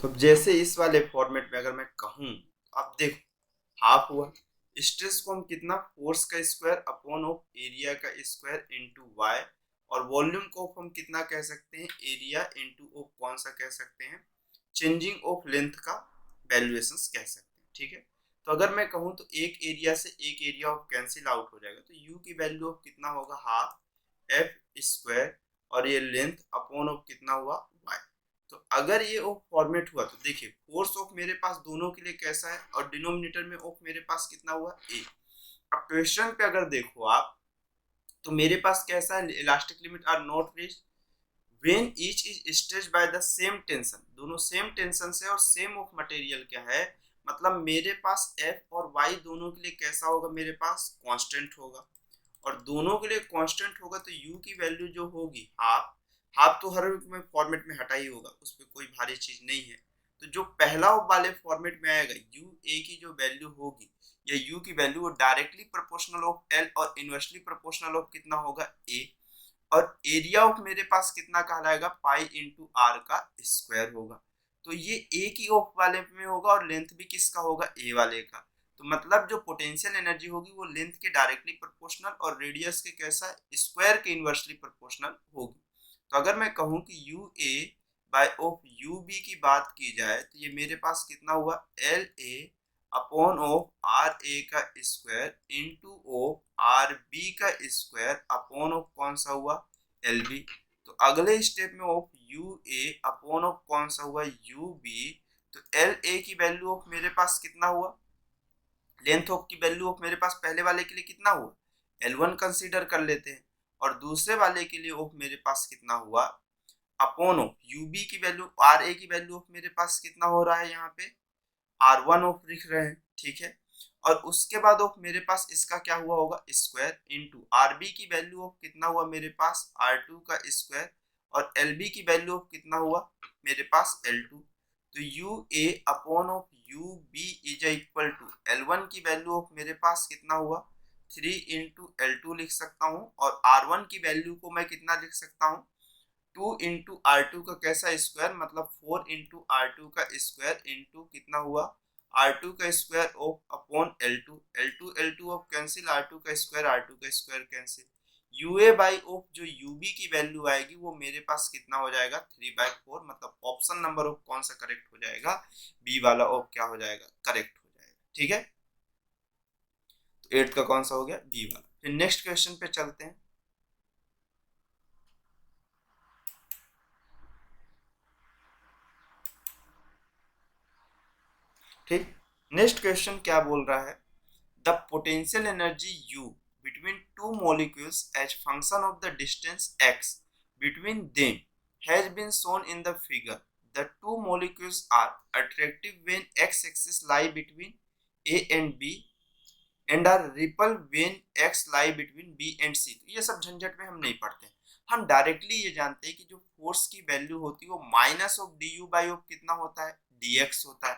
तो जैसे इस वाले फॉर्मेट में अगर मैं कहूँ तो आप देखो हाफ हुआ, स्ट्रेस को हम कितना, फोर्स का स्क्वायर अपॉन ऑफ एरिया का स्क्वायर इनटू वाई, और वॉल्यूम को हम कितना कह सकते हैं, एरिया इनटू ऑफ कौन सा कह सकते हैं, चेंजिंग ऑफ लेंथ का वैल्यूएशंस कह सकते हैं। ठीक है, तो अगर मैं कहूँ तो एक एरिया से एक एरिया ऑफ कैंसिल आउट हो जाएगा, तो u की वैल्यू ऑफ कितना होगा, हाफ एफ स्क्वायर, और ये लेंथ अपॉन ऑफ कितना हुआ, y। तो अगर ये ऑफ फॉर्मेट हुआ तो देखिए फोर्स ऑफ मेरे पास दोनों के लिए कैसा है, और डिनोमिनेटर में ऑफ मेरे पास कितना हुआ, a। अब क्वेश्चन पे अगर देखो आप तो मेरे पास कैसा है, elastic limit are not reached when each is stretched by the same tension, दोनों सेम टेंशन से, और सेम ऑफ मटेरियल क्या है, मतलब मेरे पास f और y दोनों के लिए कैसा होगा, मेरे पास कांस्टेंट होगा, और दोनों के लिए कांस्टेंट होगा तो u की वैल्यू जो होगी हाफ, हाफ तो हर में फॉर्मेट में हटा ही होगा, उस पर कोई भारी चीज नहीं है, तो जो पहला वाले फॉर्मेट में आएगा u a की जो वैल्यू होगी, या u की वैल्यू वो डायरेक्टली प्रोपोर्शनल ऑफ l और इनवर्सली प्रोपोर्शनल ऑफ कितना होगा, a, और एरिया ऑफ मेरे पास कितना कहलाएगा, पाई इंटू आर का स्क्वायर होगा, तो ये ए की ऑफ वाले में होगा, और लेंथ भी किसका होगा, ए वाले का, तो मतलब जो पोटेंशियल एनर्जी होगी वो लेंथ के डायरेक्टली प्रोपोर्शनल और रेडियस के कैसा, स्क्वायर के इनवर्सली प्रोपोर्शनल होगी। तो अगर मैं कहूँ कि U A by of U B की बात की जाए तो ये मेरे पास कितना हुआ, L A upon of R A का square into of R B का स्क्वायर अपॉन ऑफ कौन सा हुआ, एल बी। तो अगले स्टेप में of U A upon of कौन सा हुआ, यू बी, तो एल ए की वैल्यू ऑफ मेरे पास कितना हुआ, लेंथ ऑफ की वैल्यू ऑफ मेरे पास पहले वाले के लिए कितना हुआ, L1 कंसीडर कर लेते हैं, और दूसरे वाले के लिए ऑफ मेरे पास कितना हुआ, अपॉन ऑफ यूबी की वैल्यू, आर ए की वैल्यू ऑफ मेरे पास कितना हो रहा है, यहाँ पे R1 ऑफ लिख रहे हैं। ठीक है, और उसके बाद ऑफ मेरे पास इसका क्या हुआ होगा, स्क्वायर इंटू आर बी की वैल्यू ऑफ कितना हुआ मेरे पास, R2 का स्क्वायर, और एल बी की वैल्यू ऑफ कितना हुआ मेरे पास, L2। तो U A upon of U B is equal to L1 की वैल्यू ऑफ मेरे पास कितना हुआ, 3 इंटू L2 लिख सकता हूँ, और R1 की वैल्यू को मैं कितना लिख सकता हूँ, 2 इंटू R2 का कैसा स्क्वायर, मतलब 4 इंटू R2 का स्क्वायर इंटू कितना हुआ, R2 का square of upon L2, L2 L2 of cancel, R2 का square cancel, UA by of जो UB की वैल्यू आएगी वो मेरे पास कितना हो जाएगा, 3/4, मतलब ऑप्शन नंबर ऑफ कौन सा करेक्ट हो जाएगा, बी वाला ऑफ क्या हो जाएगा, करेक्ट हो जाएगा। ठीक है, तो 8 का कौन सा हो गया, बी वाला। फिर नेक्स्ट क्वेश्चन पे चलते हैं। ठीक, नेक्स्ट क्वेश्चन क्या बोल रहा है, the potential energy U between two molecules as function of the distance x between them has been shown in the figure. The two molecules are attractive when x-axis lie between A and B and are repelled when x lie between B and C। तो ये सब झंझट में हम नहीं पढ़ते, हम directly ये जानते हैं कि जो फोर्स की वैल्यू होती है वो minus of D you by of कितना होता है, dx होता है।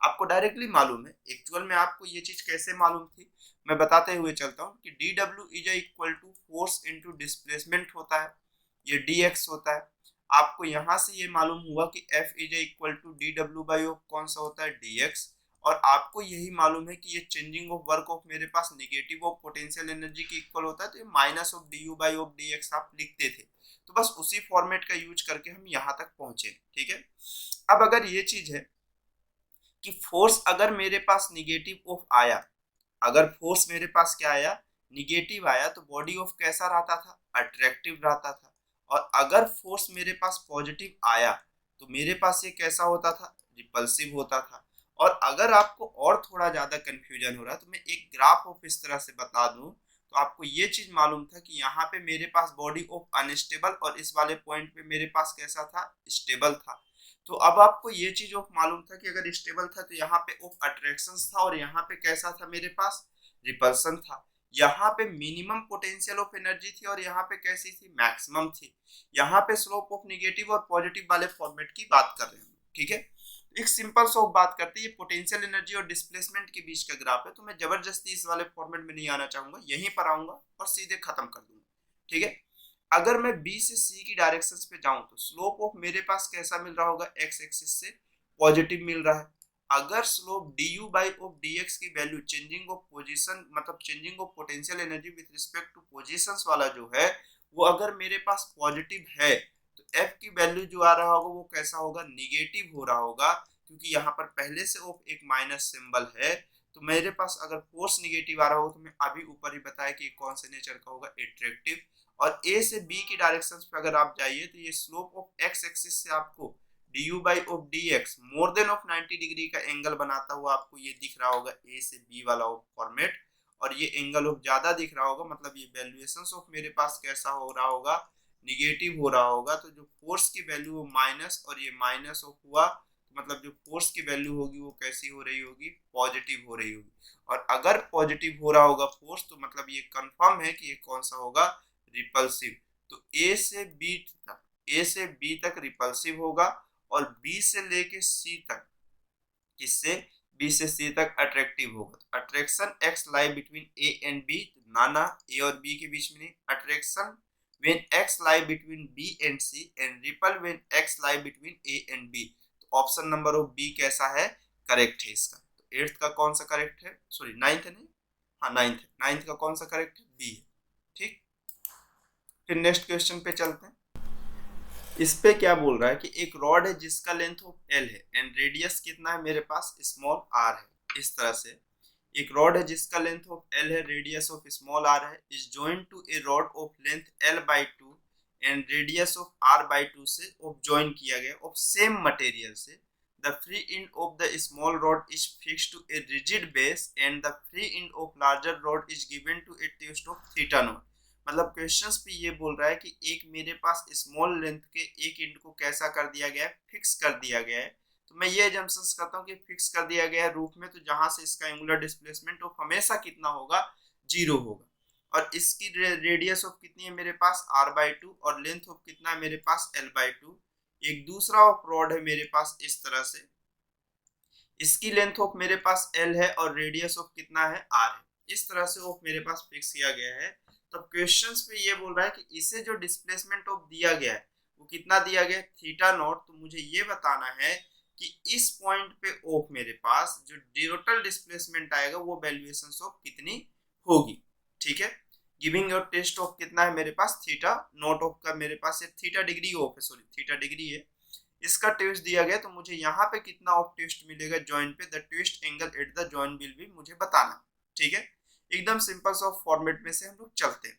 आपको डायरेक्टली मालूम है। एक्चुअल में आपको ये चीज कैसे मालूम थी, मैं बताते हुए चलता हूँ कि D W is equal to force into displacement होता है, ये डी एक्स होता है। आपको यहाँ से ये मालूम हुआ कि F is equal to D W by of कौन सा होता है, डी एक्स। और आपको यही मालूम है कि ये चेंजिंग ऑफ वर्क ऑफ मेरे पास नेगेटिव ऑफ पोटेंशियल एनर्जी के इक्वल होता है, तो ये minus of D you by of D x आप लिखते थे। तो बस उसी फॉर्मेट का यूज करके हम यहाँ तक पहुंचे, ठीक है। अब अगर ये चीज है कि फोर्स अगर मेरे पास निगेटिव ऑफ आया, अगर फोर्स मेरे पास क्या आया, निगेटिव आया, तो बॉडी ऑफ कैसा रहता था, अट्रैक्टिव रहता था। और अगर फोर्स मेरे पास पॉजिटिव आया तो मेरे पास ये कैसा होता था, रिपल्सिव होता था। और अगर आपको और थोड़ा ज्यादा कंफ्यूजन हो रहा है तो मैं एक ग्राफ ऑफ इस तरह से बता दूं, तो आपको ये चीज मालूम था कि यहाँ पे मेरे पास बॉडी ऑफ अनस्टेबल और इस वाले पॉइंट पे मेरे पास कैसा था, स्टेबल था। तो अब आपको ये चीज ऑफ मालूम था कि अगर स्टेबल था तो यहाँ पे ऑफ अट्रैक्शन था और यहाँ पे कैसा था मेरे पास, रिपल्सन था। यहाँ पे मिनिमम पोटेंशियल ऑफ एनर्जी थी और यहाँ पे कैसी थी, मैक्सिमम थी। यहाँ पे स्लोप ऑफ नेगेटिव और पॉजिटिव वाले फॉर्मेट की बात कर रहे हैं, ठीक है। एक सिंपल सा बात करते हैं, ये पोटेंशियल एनर्जी और डिस्प्लेसमेंट के बीच का ग्राफ है, तो मैं जबरदस्ती इस वाले फॉर्मेट में नहीं आना चाहूंगा, यहीं पर आऊंगा और सीधे खत्म कर दूंगा, ठीक है। अगर मैं बी से सी की डायरेक्शंस पे जाऊं तो स्लोप ऑफ मेरे पास कैसा मिल रहा होगा, एक्स एक्सिस से पॉजिटिव मिल रहा है। अगर slope D you by of D x की वैल्यू चेंजिंग ऑफ पोजीशन मतलब changing of potential energy with respect two positions वाला जो है वो अगर मेरे पास पॉजिटिव है, तो एफ की वैल्यू जो आ रहा होगा वो कैसा होगा, निगेटिव हो रहा होगा, क्योंकि यहाँ पर पहले से ऑफ एक माइनस सिंबल है। तो मेरे पास अगर फोर्स निगेटिव आ रहा हो तो मैं अभी ऊपर ही बताया कि कौन से नेचर का होगा, एट्रैक्टिव। और ए से बी की डायरेक्शन पे अगर आप जाइए तो ये स्लोप ऑफ एक्स एक्सिस से आपको D you by of D x more than of 90 degree का एंगल बनाता हुआ आपको ये दिख रहा होगा, ए से बी वाला फॉर्मेट। और ये एंगल ऑफ ज्यादा दिख रहा होगा, मतलब ये वैल्यूएशन ऑफ मेरे पास कैसा हो रहा होगा, निगेटिव हो रहा होगा। तो जो फोर्स की वैल्यू वो माइनस और ये माइनस ऑफ हुआ, तो मतलब जो फोर्स की वैल्यू होगी वो कैसी हो रही होगी, पॉजिटिव हो रही होगी। और अगर पॉजिटिव हो रहा होगा फोर्स तो मतलब ये कंफर्म है कि ये कौन सा होगा, रिपल्सिव। तो ए से बी तक, ए से बी तक रिपल्सिव होगा और बी से लेके सी तक, किससे, बी से सी तक अट्रैक्टिव होगा। तो attraction X lie between A and B, नाना ए और बी के बीच में नहीं, attraction when X lie between B and C and repel when X lie between A and B. तो ऑप्शन नंबर ऑफ बी कैसा है, करेक्ट है इसका। तो एट्थ का कौन सा करेक्ट है, सॉरी नाइन्थ है नहीं, हाँ नाइन्थ है, नाइन्थ का कौन सा करेक्ट है, बी है, ठीक। फिर नेक्स्ट क्वेश्चन पे चलते हैं। इस पे क्या बोल रहा है कि एक रॉड है जिसका लेंथ ऑफ एल है एंड रेडियस कितना है मेरे पास, स्मॉल आर है। इस तरह से एक रॉड है जिसका लेंथ ऑफ एल है, रेडियस ऑफ स्मॉल आर है, is joint to a rod of length L by two and radius of R by two से ऑफ जॉइन किया गया ऑफ सेम मटेरियल से। The free end of the small rod is fix to a rigid base and the free end of larger rod is given to a twist of theta not. मतलब questions पे ये बोल रहा है कि एक मेरे पास स्मॉल लेंथ के एक एंड को कैसा कर दिया गया है, फिक्स कर दिया गया है। तो मैं ये एजम्पशंस करता हूँ कि फिक्स कर दिया गया है रूप में, तो जहां से इसका एंगुलर डिस्प्लेसमेंट ऑफ हमेशा कितना होगा, 0 होगा। और इसकी रेडियस ऑफ कितनी है मेरे पास, r बाई टू, और लेंथ ऑफ कितना है मेरे पास, l बाई टू। एक दूसरा ऑफ रॉड है मेरे पास इस तरह से, इसकी लेंथ ऑफ मेरे पास l है और रेडियस ऑफ कितना है, r है। इस तरह से ऑफ मेरे पास फिक्स किया गया है। तो क्वेश्चंस पे ये बोल रहा है कि इसे जो डिस्प्लेसमेंट ऑफ दिया गया है वो कितना दिया गया है, थीटा नॉट। तो मुझे ये बताना है कि इस पॉइंट पे ऑफ मेरे पास जो टोटल डिस्प्लेसमेंट आएगा वो वैल्यूएशन ऑफ कितनी होगी, ठीक है। गिविंग योर टेस्ट ऑफ कितना है मेरे पास, थीटा नॉट ऑफ का मेरे पास थीटा डिग्री ऑफ है, सॉरी थीटा डिग्री है, इसका ट्विस्ट दिया गया। तो मुझे यहाँ पे कितना ऑफ ट्विस्ट मिलेगा जॉइंट पे, the twist angle at the joint will be, मुझे बताना, ठीक है। एकदम सिंपल सा फॉर्मेट में से हम लोग चलते हैं।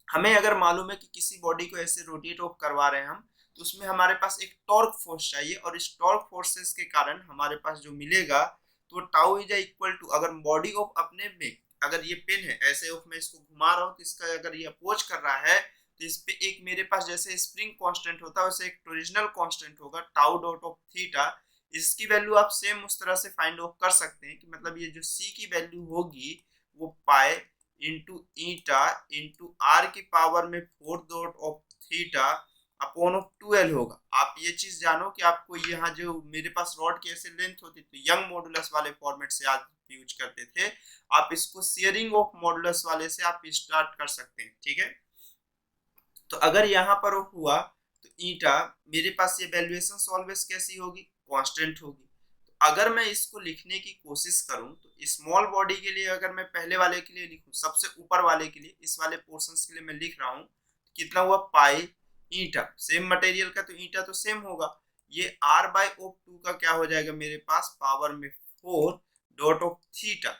हमें अगर मालूम है कि किसी बॉडी को ऐसे रोटेट ऑफ करवा रहे हैं हम, तो उसमें हमारे पास एक टॉर्क फोर्स चाहिए और इस टॉर्क फोर्सेस के कारण हमारे पास जो मिलेगा तो टाउ इज इक्वल टू, अगर बॉडी ऑफ अपने में, अगर ये पेन है ऐसे ऑफ मैं इसको घुमा रहा हूँ तो इसका अगर ये अपोज कर रहा है तो इस पे एक मेरे पास जैसे स्प्रिंग कांस्टेंट होता है वैसे एक टोरिजिनल कांस्टेंट होगा, टाउ डॉट ऑफ थीटा। इसकी वैल्यू आप सेम उस तरह से फाइंड आउट कर सकते हैं कि मतलब ये जो सी की वैल्यू होगी वो pi into eta into R की पावर में 4 dot of theta upon of 2L होगा। आप ये चीज जानो कि आपको यहाँ जो मेरे पास रॉड की ऐसे लेंथ होती तो यंग मॉडुलस वाले फॉर्मेट से आज यूज करते थे, आप इसको शेयरिंग ऑफ मॉडुलस वाले से आप स्टार्ट कर सकते हैं। ठीक है, तो अगर यहाँ पर हुआ तो ईटा मेरे पास ये वैल्यूएशन ऑलवेज कैसी होगी, कांस्टेंट होगी। तो अगर मैं इसको लिखने की कोशिश करूं तो स्मॉल बॉडी के लिए अगर मैं पहले वाले के लिए लिखूं, सबसे ऊपर वाले के लिए, इस वाले पोर्शंस के लिए मैं लिख रहा हूं, कितना हुआ पाई ईटा, सेम मटेरियल का तो ईटा तो सेम होगा। ये r बाई ऑफ 2 का क्या हो जाएगा मेरे पास, पावर में 4 डॉट ऑफ थीटा,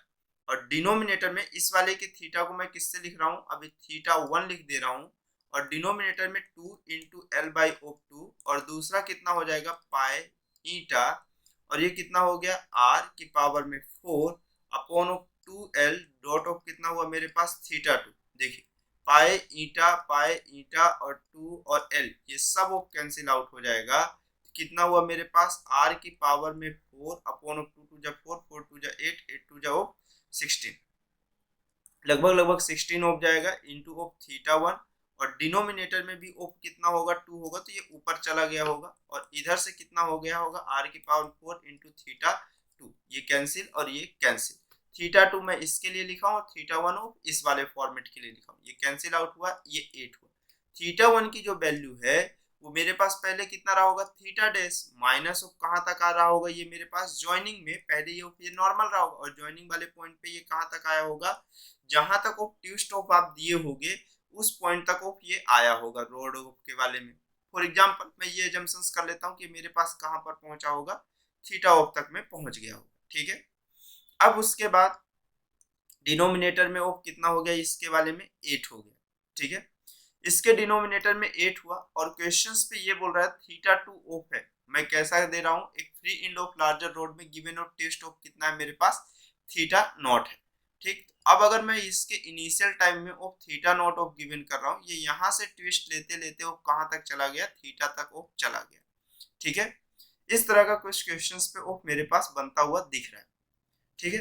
और डिनोमिनेटर में इस वाले के थीटा को मैं किससे लिख रहा हूँ, अभी थीटा 1 लिख दे रहा हूँ, और डिनोमिनेटर में 2 इंटू एल बाई ऑफ 2, और दूसरा कितना हो जाएगा पाई ईटा, और ये कितना हो गया r की पावर में 4 upon of 2l dot of कितना हुआ मेरे पास थीटा 2। देखिए पाई ईटा और 2 और l ये सब वो कैंसिल आउट हो जाएगा। कितना हुआ मेरे पास r की पावर में 4 अपॉन ऑफ 2 टू जा 4, 4 टू जा 8, 8 टू जा 16, लगभग 16 ऑफ जाएगा इंटू ऑफ थीटा 1, और डिनोमिनेटर में भी ऑफ कितना होगा 2 होगा, तो ये ऊपर चला गया होगा, और इधर से कितना हो गया होगा r की पावर 4 इंटू थीटा 2, ये कैंसिल और ये कैंसिल। थीटा 2 मैं इसके लिए लिखा हूँ, थीटा 1 ऑफ इस वाले फॉर्मेट के लिए लिखा हूँ, ये कैंसिल आउट हुआ, ये 8 हुआ। थीटा 1 की जो वैल्यू है वो मेरे पास पहले कितना रहा होगा, थीटा डैश माइनस ऑफ कहाँ तक आ रहा होगा, ये मेरे पास ज्वाइनिंग में पहले ये नॉर्मल रहा होगा, और ज्वाइनिंग वाले पॉइंट पे ये कहाँ तक आया होगा, जहां तक ऑफ ट्विस्ट ऑफ आप दिए होगे उस पॉइंट तक ऑफ ये आया होगा रोड ऑफ के वाले में। फॉर एग्जांपल मैं ये जम्पशंस कर लेता हूँ कि मेरे पास कहाँ पर पहुंचा होगा, थीटा ऑफ तक में पहुंच गया होगा। ठीक है, अब उसके बाद डिनोमिनेटर में ऑफ कितना हो गया, इसके वाले में 8 हो गया। ठीक है, इसके डिनोमिनेटर में 8 हुआ, और क्वेश्चंस पे ये बोल रहा है थीटा 2 ऑफ है, मैं कैसा दे रहा हूँ, एक free end of larger road में गिवन ऑफ टेस्ट ऑफ कितना है मेरे पास, थीटा नॉट है। ठीक, अब अगर मैं इसके इनिशियल टाइम में of theta not of given कर रहा हूँ, ये यहाँ से ट्विस्ट लेते लेते ऑफ कहाँ तक चला गया, थीटा तक ऑफ चला गया। ठीक है, इस तरह का कुछ क्वेश्चंस पे ऑफ मेरे पास बनता हुआ दिख रहा है। ठीक है,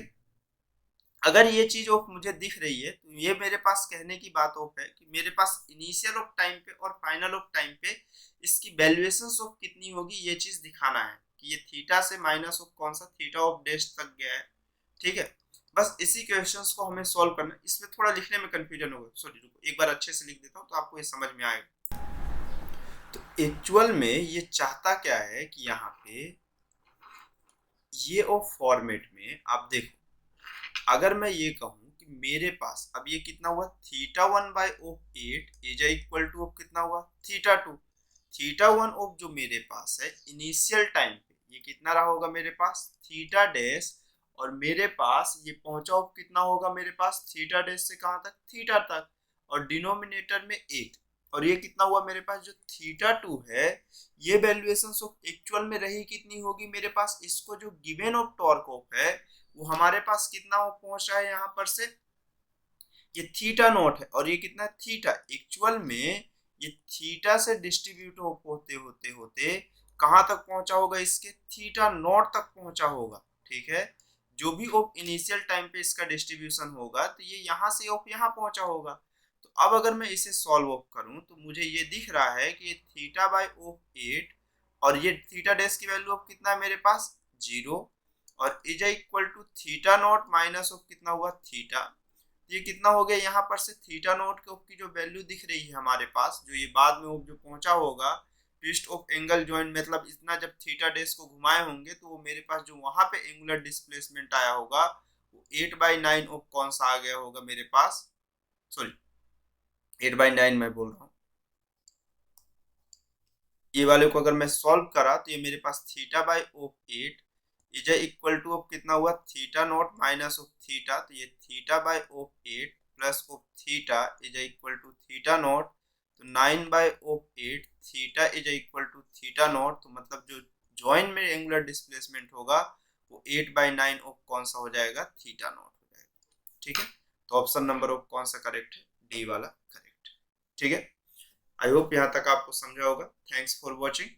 अगर ये चीज ऑफ मुझे दिख रही है तो ये मेरे पास कहने की बात ऑफ है कि मेरे पास इनिशियल ऑफ टाइम पे और फाइनल ऑफ टाइम पे इसकी वैल्यूएशन ऑफ कितनी होगी, ये चीज दिखाना है कि ये थीटा से माइनस ऑफ कौन सा थीटा ऑफ डैश तक गया है। ठीक है, बस इसी क्वेश्चंस को हमें सॉल्व करना है। इसमें थोड़ा लिखने में कंफ्यूजन होगा, सॉरी रुको एक बार अच्छे से लिख देता हूँ तो आपको ये समझ में आएगा। तो एक्चुअल में ये चाहता क्या है कि यहाँ पे ये ऑफ फॉर्मेट में आप देखो, अगर मैं ये कहूं कि मेरे पास अब ये कितना हुआ, theta 1 by of 8 is equal to of कितना हुआ, थीटा 2। थीटा 1 ऑफ जो मेरे पास है इनिशियल टाइम पे ये कितना रहा होगा मेरे पास, थीटा डैश, और मेरे पास ये पहुंचा ऑफ कितना होगा मेरे पास, थीटा डैश से कहां तक, थीटा तक, और डिनोमिनेटर में 8, और ये कितना हुआ मेरे पास जो थीटा 2 है, ये वैल्यूएशन ऑफ एक्चुअल में रही कितनी होगी मेरे पास, इसको जो गिवन ऑफ टॉर्क ऑफ है वो हमारे पास कितना पहुंच रहा है यहाँ पर से, ये थीटा नॉट है, और ये कितना थीटा, एक्चुअल में ये थीटा से डिस्ट्रीब्यूट होते होते होते कहां तक पहुंचा होगा, इसके थीटा नॉट तक पहुंचा होगा। ठीक है, जो भी ऑफ इनिशियल टाइम पे इसका डिस्ट्रीब्यूशन होगा तो ये यहाँ से ऑफ यहाँ पहुंचा होगा। तो अब अगर मैं इसे सॉल्व ऑफ करूं तो मुझे ये दिख रहा है कि ये थीटा बाई ऑफ 8, और ये थीटा डैश की वैल्यू ऑफ कितना है मेरे पास 0, और is equal to theta not minus of कितना हुआ थीटा, ये कितना हो गया यहाँ पर से थीटा नॉट के ऑफ की जो वैल्यू दिख रही है हमारे पास, जो ये बाद में ऑफ जो पहुंचा होगा ट्विस्ट ऑफ एंगल जॉइंट, मतलब इतना जब थीटा डैश को घुमाए होंगे तो वो मेरे पास जो वहां पे एंगुलर डिस्प्लेसमेंट आया होगा वो 8/9 ऑफ कौन सा आ गया होगा मेरे पास, सॉरी 8/9 मैं बोल रहा हूँ, ये वाले को अगर मैं सॉल्व करा तो ये मेरे पास theta by of 8 is equal to of कितना हुआ theta not minus of theta, तो ये theta by of 8 plus of theta is equal to theta not, तो 9 by of 8 theta is equal to theta not, तो मतलब जो joint में angular displacement होगा वो 8/9 ऑफ कौन सा हो जाएगा, थीटा नॉट हो जाएगा। ठीक है, तो ऑप्शन नंबर ऑफ कौन सा करेक्ट है, डी वाला करेक्ट। ठीक है, आई होप यहाँ तक आपको समझा होगा। Thanks for watching.